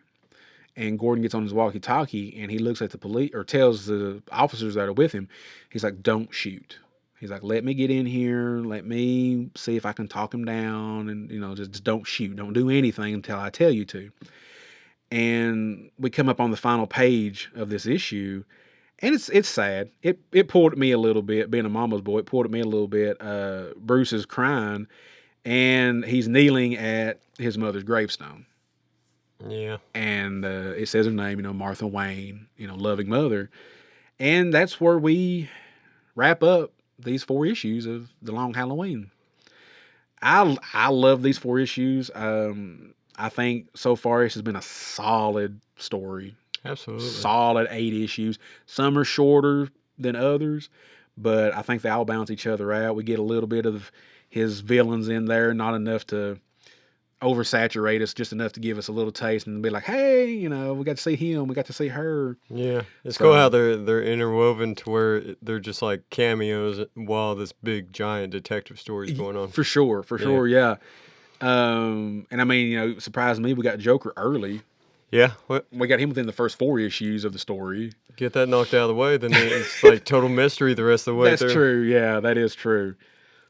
And Gordon gets on his walkie-talkie and he looks at the police or tells the officers that are with him, he's like, don't shoot. He's like, let me get in here. Let me see if I can talk him down. And, just don't shoot. Don't do anything until I tell you to. And we come up on the final page of this issue. And it's sad. It pulled at me a little bit. Being a mama's boy, it pulled at me a little bit. Bruce is crying. And he's kneeling at his mother's gravestone. Yeah. And it says her name, Martha Wayne, loving mother. And that's where we wrap up these 4 issues of The Long Halloween. I love these 4 issues. I think so far this has been a solid story. Absolutely. Solid 8 issues. Some are shorter than others, but I think they all balance each other out. We get a little bit of his villains in there, not enough to oversaturate us, just enough to give us a little taste and be like, hey, we got to see him, we got to see her. Yeah, it's cool how they're interwoven to where they're just like cameos while this big giant detective story is going on. For sure, yeah. And I mean, it surprised me we got Joker early. Yeah, we got him within the first 4 issues of the story. Get that knocked out of the way, then it's like total mystery the rest of the way. That's true. Yeah, that is true.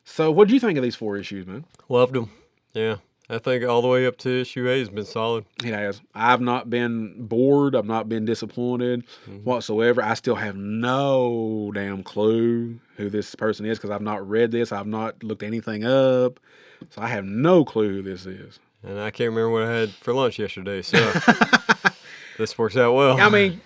So, what do you think of these 4 issues, man? Loved them. Yeah. I think all the way up to issue 8 has been solid. It has. I've not been bored. I've not been disappointed whatsoever. I still have no damn clue who this person is because I've not read this. I've not looked anything up. So I have no clue who this is. And I can't remember what I had for lunch yesterday. So this works out well. I mean,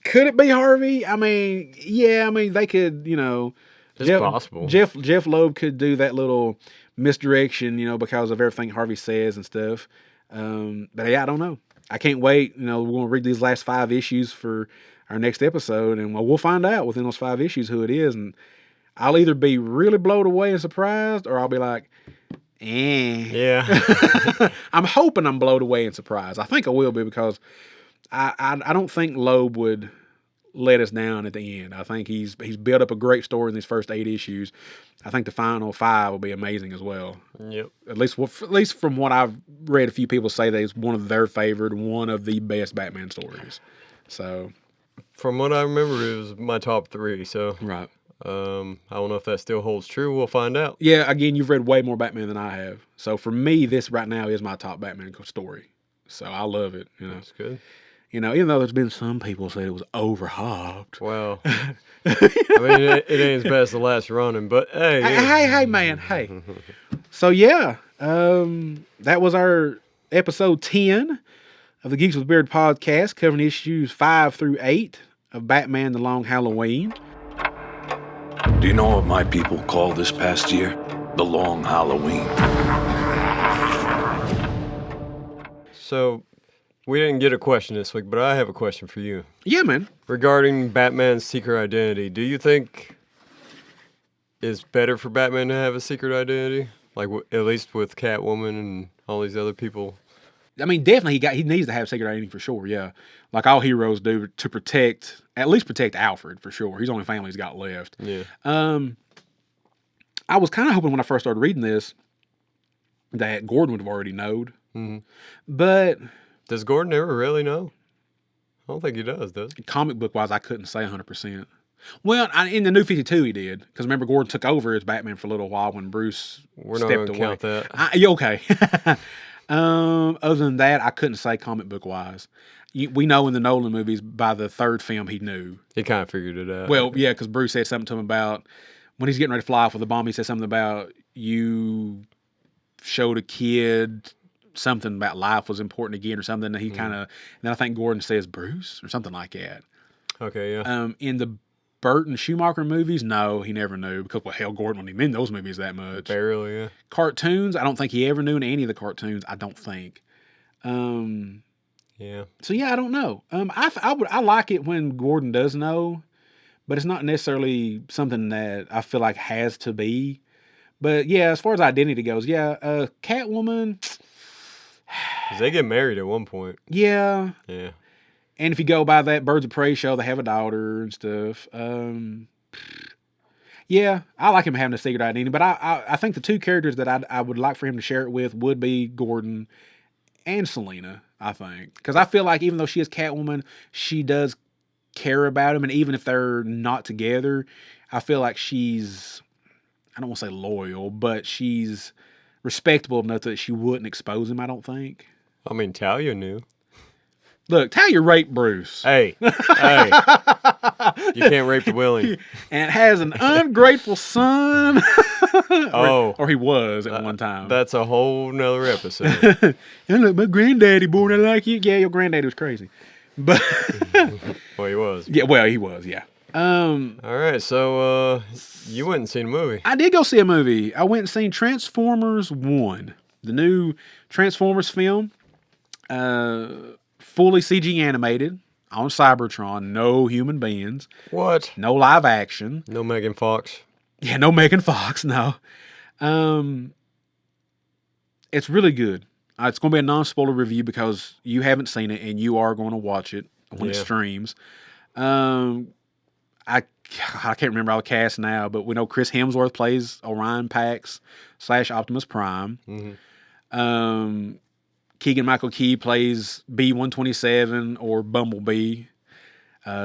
could it be Harvey? I mean, yeah. I mean, they could, It's possible. Jeph Loeb could do that little misdirection, because of everything Harvey says and stuff. But yeah, I don't know. I can't wait. We're going to read these last 5 issues for our next episode, and we'll find out within those 5 issues who it is. And I'll either be really blown away and surprised, or I'll be like, Yeah. I'm hoping I'm blown away and surprised. I think I will be because I don't think Loeb would let us down at the end. I think he's built up a great story in these first 8 issues. I think the final 5 will be amazing as well. Yep. At least from what I've read, a few people say that it's one of their favorite, one of the best Batman stories. So, from what I remember, it was my top 3. So, right. I don't know if that still holds true. We'll find out. Yeah. Again, you've read way more Batman than I have. So for me, this right now is my top Batman story. So I love it. That's good. Even though there's been some people say it was overhyped. Well, I mean, it ain't as bad as the last running, but hey. Hey, man, hey. So, yeah, that was our episode 10 of the Geeks with Beard podcast, covering issues 5 through 8 of Batman The Long Halloween. Do you know what my people call this past year? The Long Halloween. So, we didn't get a question this week, but I have a question for you. Yeah, man. Regarding Batman's secret identity, do you think it's better for Batman to have a secret identity? Like, at least with Catwoman and all these other people? I mean, definitely he needs to have secret identity for sure, yeah. Like all heroes do to at least protect Alfred for sure. He's the only family he's got left. Yeah. I was kind of hoping when I first started reading this that Gordon would have already known. Mm-hmm. But does Gordon ever really know? I don't think he does he? Comic book wise, I couldn't say 100%. Well, in the New 52 he did, because remember Gordon took over as Batman for a little while when Bruce stepped away. We're not going to count that. Okay. Other than that, I couldn't say comic book wise. We know in the Nolan movies by the 3rd film he knew. He kind of figured it out. Well, yeah, because Bruce said something to him about when he's getting ready to fly off with the bomb. He said something about you showed a kid something about life was important again or something. And he kind of, then I think Gordon says Bruce or something like that. Okay, yeah. In the Burton Schumacher movies, no, he never knew because, well, hell, Gordon wasn't even in those movies that much. Barely, yeah. Cartoons, I don't think he ever knew in any of the cartoons. I don't think. Yeah. So yeah, I don't know. I like it when Gordon does know, but it's not necessarily something that I feel like has to be. But yeah, as far as identity goes, yeah, Catwoman. 'Cause they get married at one point. Yeah. Yeah. And if you go by that Birds of Prey show, they have a daughter and stuff. Yeah, I like him having a secret identity, but I think the 2 characters that I would like for him to share it with would be Gordon and Selena, I think. Because I feel like even though she is Catwoman, she does care about him. And even if they're not together, I feel like she's, I don't want to say loyal, but she's respectable enough that she wouldn't expose him, I don't think. I mean, Talia knew. Look, Talia raped Bruce. Hey, hey. You can't rape the willing. And has an ungrateful son. Oh. Or he was at one time. That's a whole nother episode. And look, my granddaddy born, I like you. Yeah, your granddaddy was crazy. But Well, he was. yeah, well, he was, yeah. All right, so you went and seen a movie. I did go see a movie. I went and seen Transformers 1, the new Transformers film. Fully CG animated on Cybertron, no human beings, What? no live action. No Megan Fox. Yeah, no Megan Fox, no. It's really good. It's going to be a non-spoiler review because you haven't seen it and you are going to watch it when it Yeah. streams. I can't remember all the cast now, but we know Chris Hemsworth plays Orion Pax / Optimus Prime. Mm-hmm. Keegan-Michael Key plays B-127 or Bumblebee.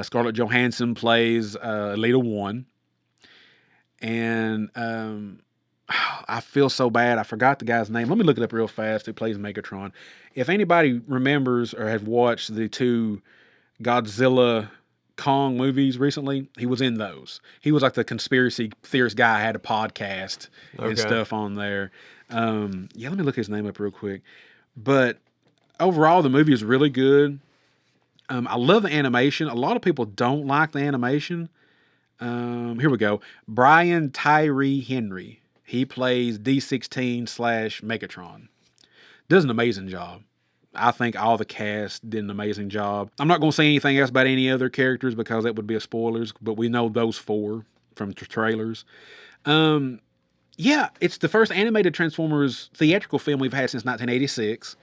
Scarlett Johansson plays Elita 1. And I feel so bad. I forgot the guy's name. Let me look it up real fast. Who plays Megatron? If anybody remembers or has watched the two Godzilla Kong movies recently, he was in those. He was like the conspiracy theorist guy. Had a podcast and Okay. stuff on there. Yeah, let me look his name up real quick. But overall, the movie is really good. I love the animation. A lot of people don't like the animation. Here we go. Brian Tyree Henry. He plays D16 / Megatron. Does an amazing job. I think all the cast did an amazing job. I'm not going to say anything else about any other characters because that would be a spoilers, but we know those four from the trailers. Yeah, it's the first animated Transformers theatrical film we've had since 1986.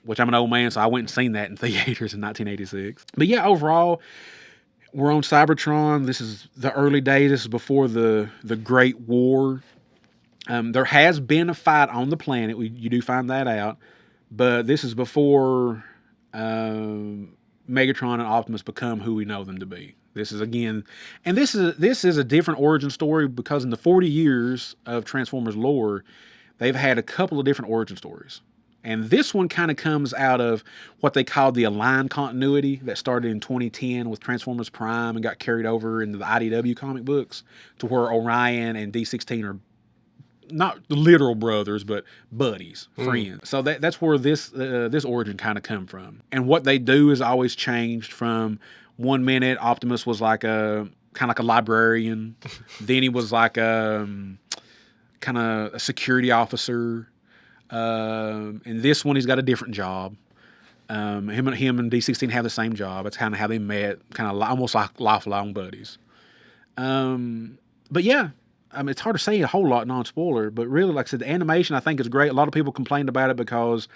Which I'm an old man, so I went and seen that in theaters in 1986. But yeah, overall, we're on Cybertron. This is the early days. This is before the Great War. There has been a fight on the planet. You do find that out. But this is before Megatron and Optimus become who we know them to be. This is again, and this is a different origin story because in the 40 years of Transformers lore, they've had a couple of different origin stories. And this one kind of comes out of what they called the Aligned Continuity that started in 2010 with Transformers Prime and got carried over into the IDW comic books to where Orion and D16 are not literal brothers, but buddies, friends. So that's where this origin kind of come from. And what they do is always changed from 1 minute Optimus was like a kind of like a librarian. Then he was like kind of a security officer. And this one, he's got a different job. Him and D16 have the same job. That's kind of how they met, kind of almost like lifelong buddies. But yeah, I mean, it's hard to say a whole lot non-spoiler, but really, like I said, the animation I think is great. A lot of people complained about it because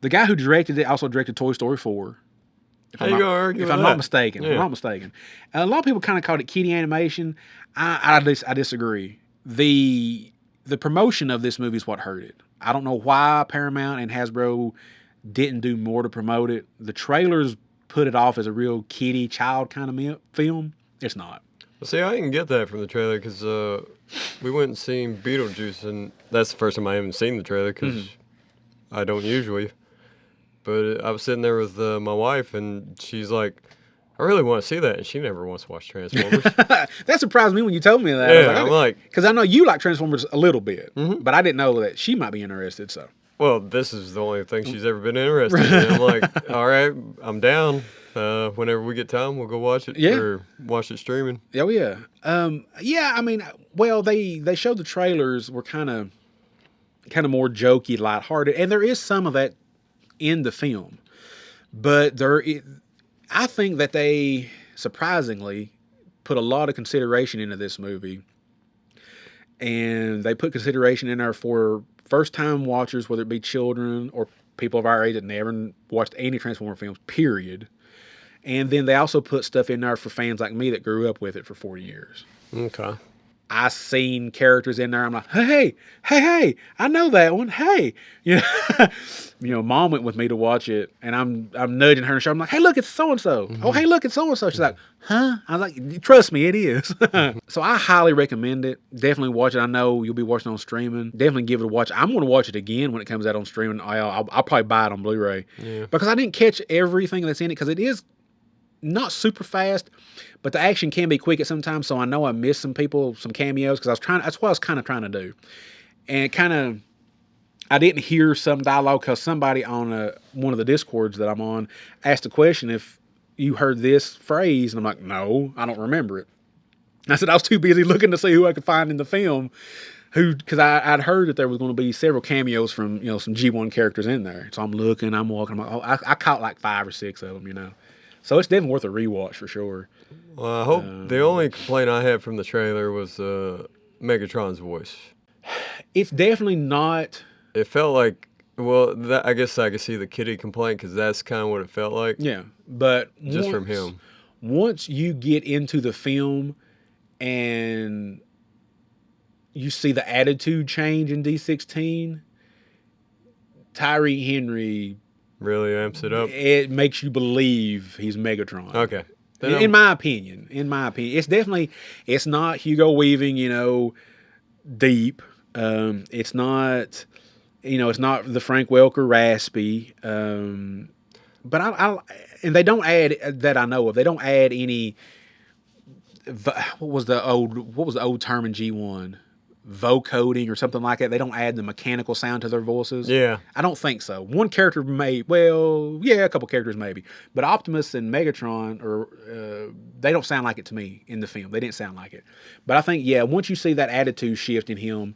the guy who directed it also directed Toy Story 4. If I'm not mistaken. Yeah. If I'm not mistaken. A lot of people kind of called it kiddie animation. I disagree. The promotion of this movie is what hurt it. I don't know why Paramount and Hasbro didn't do more to promote it. The trailers put it off as a real kiddie child kind of film. It's not. Well, see, I didn't get that from the trailer because we went and seen Beetlejuice, and that's the first time I haven't seen the trailer because I don't usually. But I was sitting there with my wife, and she's like, I really want to see that, and she never wants to watch Transformers. That surprised me when you told me that. Yeah, I'm like... Because I know you like Transformers a little bit, but I didn't know that she might be interested, so. Well, this is the only thing she's ever been interested in. I'm like, all right, I'm down. Whenever we get time, we'll go watch it or watch it streaming. Oh, yeah. Yeah, I mean, well, they showed the trailers were kind of more jokey, lighthearted, and there is some of that in the film. But I think that they, surprisingly, put a lot of consideration into this movie. And they put consideration in there for first-time watchers, whether it be children or people of our age that never watched any Transformer films, period. And then they also put stuff in there for fans like me that grew up with it for 40 years. Okay. I seen characters in there. I'm like, hey, I know that one. Hey, Mom went with me to watch it, and I'm nudging her and I'm like, hey, look, it's so and so. Oh, hey, look, it's so and so. She's like, huh? I was like, trust me, it is. So I highly recommend it. Definitely watch it. I know you'll be watching on streaming. Definitely give it a watch. I'm going to watch it again when it comes out on streaming. I'll probably buy it on Blu-ray because I didn't catch everything that's in it because it is not super fast, but the action can be quick at some times. So I know I missed some cameos because that's what I was kind of trying to do. And I didn't hear some dialogue because somebody on one of the Discords that I'm on asked a question if you heard this phrase. And I'm like, no, I don't remember it. I said I was too busy looking to see who I could find in the film because I'd heard that there was going to be several cameos from, some G1 characters in there. So I'm looking, I'm walking, I'm like, I caught like 5 or 6 of them, So it's definitely worth a rewatch for sure. Well, I hope the only complaint I had from the trailer was Megatron's voice. It's definitely not. It felt like, I guess I could see the kitty complaint because that's kind of what it felt like. Yeah, but just from him. Once you get into the film and you see the attitude change in D16, Tyree Henry really amps it up. It makes you believe he's Megatron. Okay. In my opinion, it's not Hugo Weaving, deep. It's not, it's not the Frank Welker raspy. But and they don't add that I know of. They don't add any. What was the old term in G1? Vocoding or something like that. They don't add the mechanical sound to their voices. Yeah. I don't think so. One character a couple characters maybe. But Optimus and Megatron, they don't sound like it to me in the film. They didn't sound like it. But I think, once you see that attitude shift in him,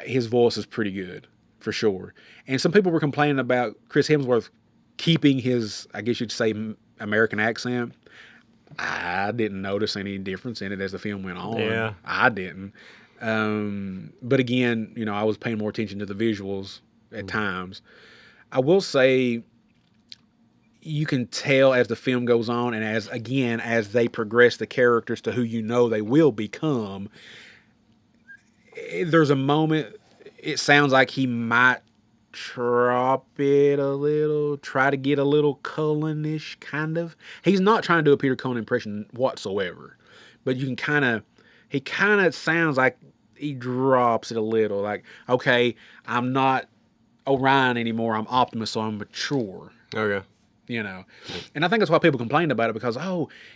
his voice is pretty good, for sure. And some people were complaining about Chris Hemsworth keeping his, I guess you'd say, American accent. I didn't notice any difference in it as the film went on. Yeah. I didn't. But again, I was paying more attention to the visuals at times. I will say you can tell as the film goes on and as they progress the characters to who they will become, there's a moment, it sounds like he might drop it a little, try to get a little Cullen-ish kind of. He's not trying to do a Peter Cullen impression whatsoever, but he kind of sounds like he drops it a little. Like, okay, I'm not Orion anymore. I'm Optimus, so I'm mature. Okay. And I think that's why people complained about it because,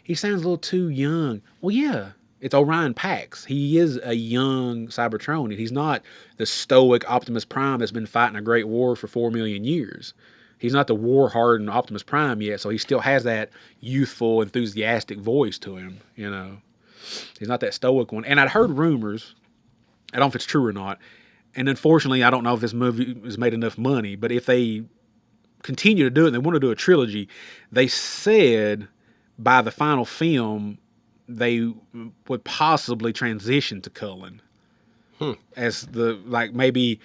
he sounds a little too young. Well, yeah, it's Orion Pax. He is a young Cybertronian. He's not the stoic Optimus Prime that's been fighting a great war for 4 million years. He's not the war-hardened Optimus Prime yet, so he still has that youthful, enthusiastic voice to him, He's not that stoic one. And I'd heard rumors, I don't know if it's true or not, and unfortunately, I don't know if this movie has made enough money, but if they continue to do it and they want to do a trilogy, they said by the final film, they would possibly transition to Cullen. As maybe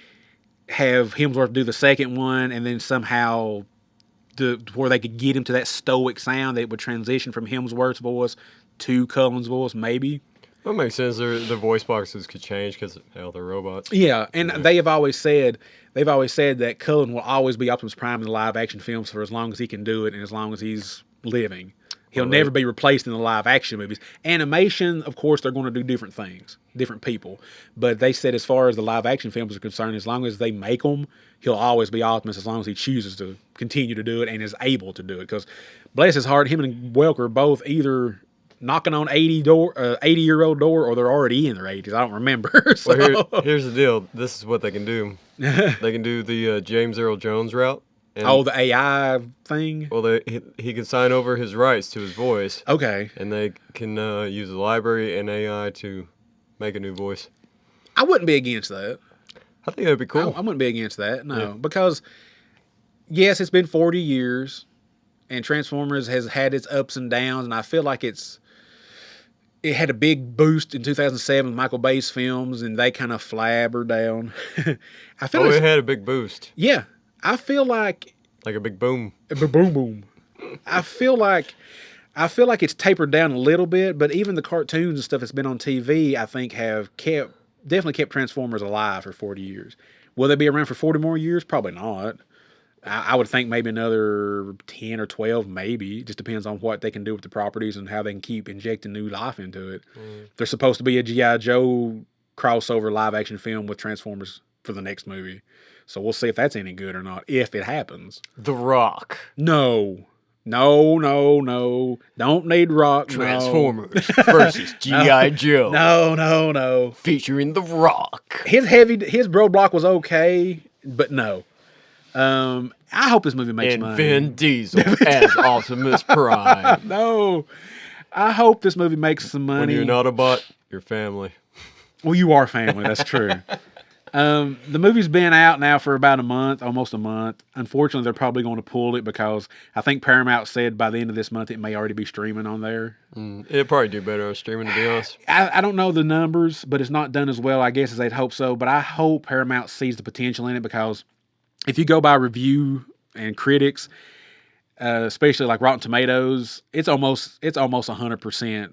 have Hemsworth do the second one and then somehow where they could get him to that stoic sound that would transition from Hemsworth's voice to Cullen's voice, maybe. That makes sense. The voice boxes could change because they're robots. Yeah, and they've always said that Cullen will always be Optimus Prime in the live action films for as long as he can do it and as long as he's living. He'll never be replaced in the live action movies. Animation, of course, they're going to do different things, different people. But they said as far as the live action films are concerned, as long as they make them, he'll always be Optimus as long as he chooses to continue to do it and is able to do it. Because bless his heart, him and Welker are both either knocking on 80-year-old door or they're already in their 80s. I don't remember. So. Well, here's the deal. This is what they can do. They can do the James Earl Jones route. The AI thing? Well, he can sign over his rights to his voice. Okay. And they can use the library and AI to make a new voice. I wouldn't be against that. I think that'd be cool. I wouldn't be against that, no. Yeah. Because, yes, it's been 40 years, and Transformers has had its ups and downs, and I feel like it had a big boost in 2007 with Michael Bay's films, and they kind of flabbered down. It had a big boost. Yeah. I feel like... Like a big boom. A boom boom. I feel like I feel like it's tapered down a little bit, but even the cartoons and stuff that's been on TV, I think have definitely kept Transformers alive for 40 years. Will they be around for 40 more years? Probably not. I would think maybe another 10 or 12, maybe. It just depends on what they can do with the properties and how they can keep injecting new life into it. There's supposed to be a G.I. Joe crossover live action film with Transformers for the next movie. So we'll see if that's any good or not, if it happens. The Rock. No. Don't need Rock. Transformers versus G.I. Joe. No. Featuring The Rock. His Roadblock was okay, but no. I hope this movie makes and money. Vin Diesel as Optimus Prime. No. I hope this movie makes some money. When you're not a bot, you're family. Well, you are family. That's true. The movie's been out now for about almost a month. Unfortunately, they're probably going to pull it because I think Paramount said by the end of this month it may already be streaming on there. It'd probably do better on streaming, to be honest. I don't know the numbers, but it's not done as well, I guess, as they'd hope so. But I hope Paramount sees the potential in it because if you go by review and critics, especially like Rotten Tomatoes, it's almost 100%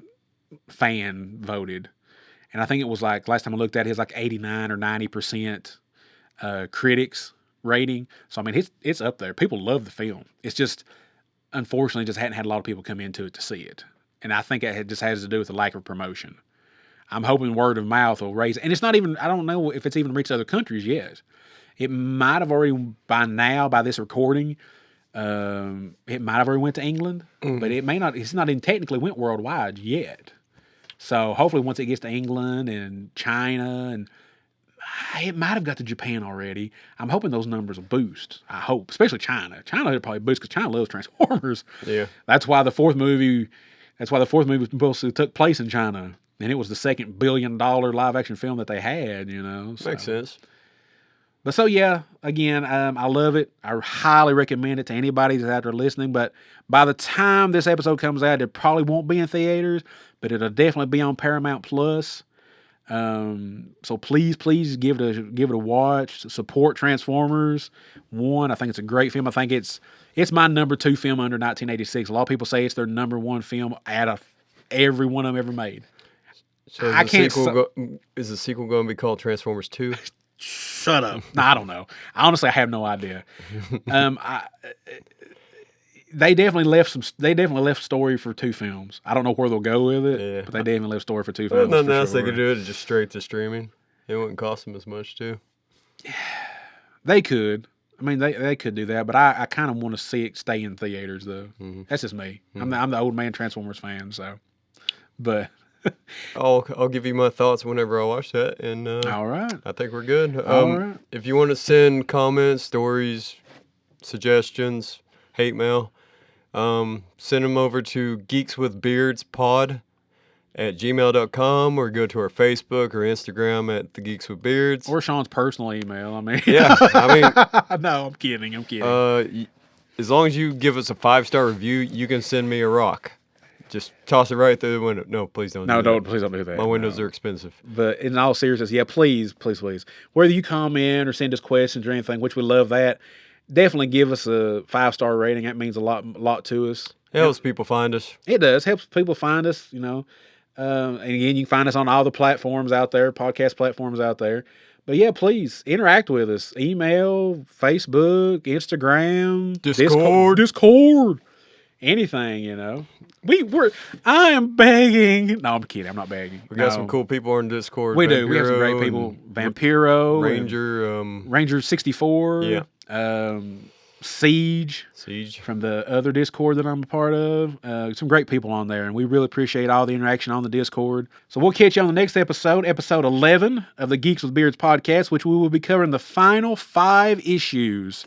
fan voted. And I think it was like, last time I looked at it, it's like 89 or 90% critics rating. So, I mean, it's up there. People love the film. It's just, unfortunately, just hadn't had a lot of people come into it to see it. And I think it just has to do with the lack of promotion. I'm hoping word of mouth will raise it. And it's not even, I don't know if it's even reached other countries yet. It might have already, by now, by this recording, it might have already went to England. But it may not, it's not even technically went worldwide yet. So hopefully once it gets to England and China, and it might have got to Japan already. I'm hoping those numbers will boost. I hope, especially China. China will probably boost because China loves Transformers. Yeah, that's why the fourth movie supposed to took place in China, and it was the second $1 billion live action film that they had. So. Makes sense. But so yeah, again, I love it. I highly recommend it to anybody that's out there listening. But by the time this episode comes out, it probably won't be in theaters, but it'll definitely be on Paramount Plus. So please give it a watch. Support Transformers 1. I think it's a great film. I think it's my number 2 film under 1986. A lot of people say it's their number 1 film out of every one of them ever made. So is the sequel going to be called Transformers 2? Shut up. No, I don't know. Honestly, I have no idea. They definitely left story for 2 films. I don't know where they'll go with it, but they definitely left story for 2 films. Nothing else they could do it just straight to streaming. It wouldn't cost them as much too. They could. I mean, they could do that, but I kind of want to see it stay in theaters though. That's just me. I'm the old man Transformers fan, so. But I'll give you my thoughts whenever I watch that, and all right, I think we're good. All right. If you want to send comments, stories, suggestions, hate mail, send them over to geekswithbeardspod at gmail.com, or go to our Facebook or Instagram at the Geeks with Beards, or Sean's personal email. I mean, yeah, I mean, no, I'm kidding. As long as you give us a 5-star review, you can send me a rock. Just toss it right through the window. No, please don't. Please don't do that. My windows are expensive. But in all seriousness, yeah, please. Whether you comment or send us questions or anything, which we love that, definitely give us a 5-star rating. That means a lot to us. It helps people find us. It does. Helps people find us, And again, you can find us on all the platforms out there, podcast platforms out there. But yeah, please interact with us. Email, Facebook, Instagram, Discord. Anything, I am begging. No, I'm kidding. I'm not begging. We got some cool people on Discord. We do. We have some great people. Vampiro, Ranger 64. Yeah. Siege from the other Discord that I'm a part of. Some great people on there, and we really appreciate all the interaction on the Discord. So we'll catch you on the next episode 11 of the Geeks with Beards podcast, which we will be covering the final 5 issues.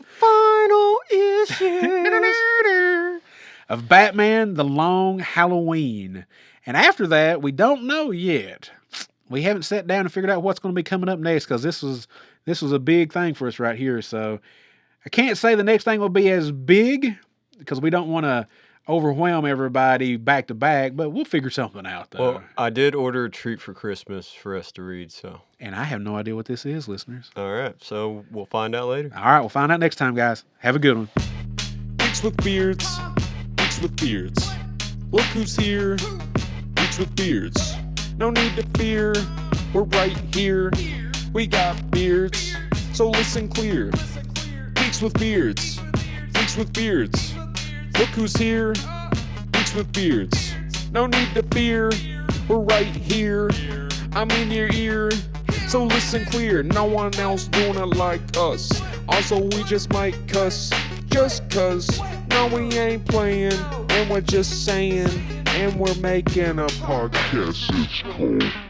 Of Batman: The Long Halloween. And after that, we don't know yet. We haven't sat down and figured out what's going to be coming up next, because this was a big thing for us right here. So I can't say the next thing will be as big, because we don't want to overwhelm everybody back to back, but we'll figure something out though. Well, I did order a treat for Christmas for us to read, so. And I have no idea what this is, listeners. All right, so we'll find out later. All right, we'll find out next time, guys. Have a good one. Geeks with Beards. Geeks with Beards. Look who's here. Geeks with beards. No need to fear. We're right here. We got beards. So listen clear. Geeks with beards. Geeks with beards. Look who's here. Geeks with beards. No need to fear. We're right here. I'm in your ear. So listen clear. No one else doing it like us. Also, we just might cuss. Just cause. No, we ain't playing. And we're just saying. And we're making a podcast. It's called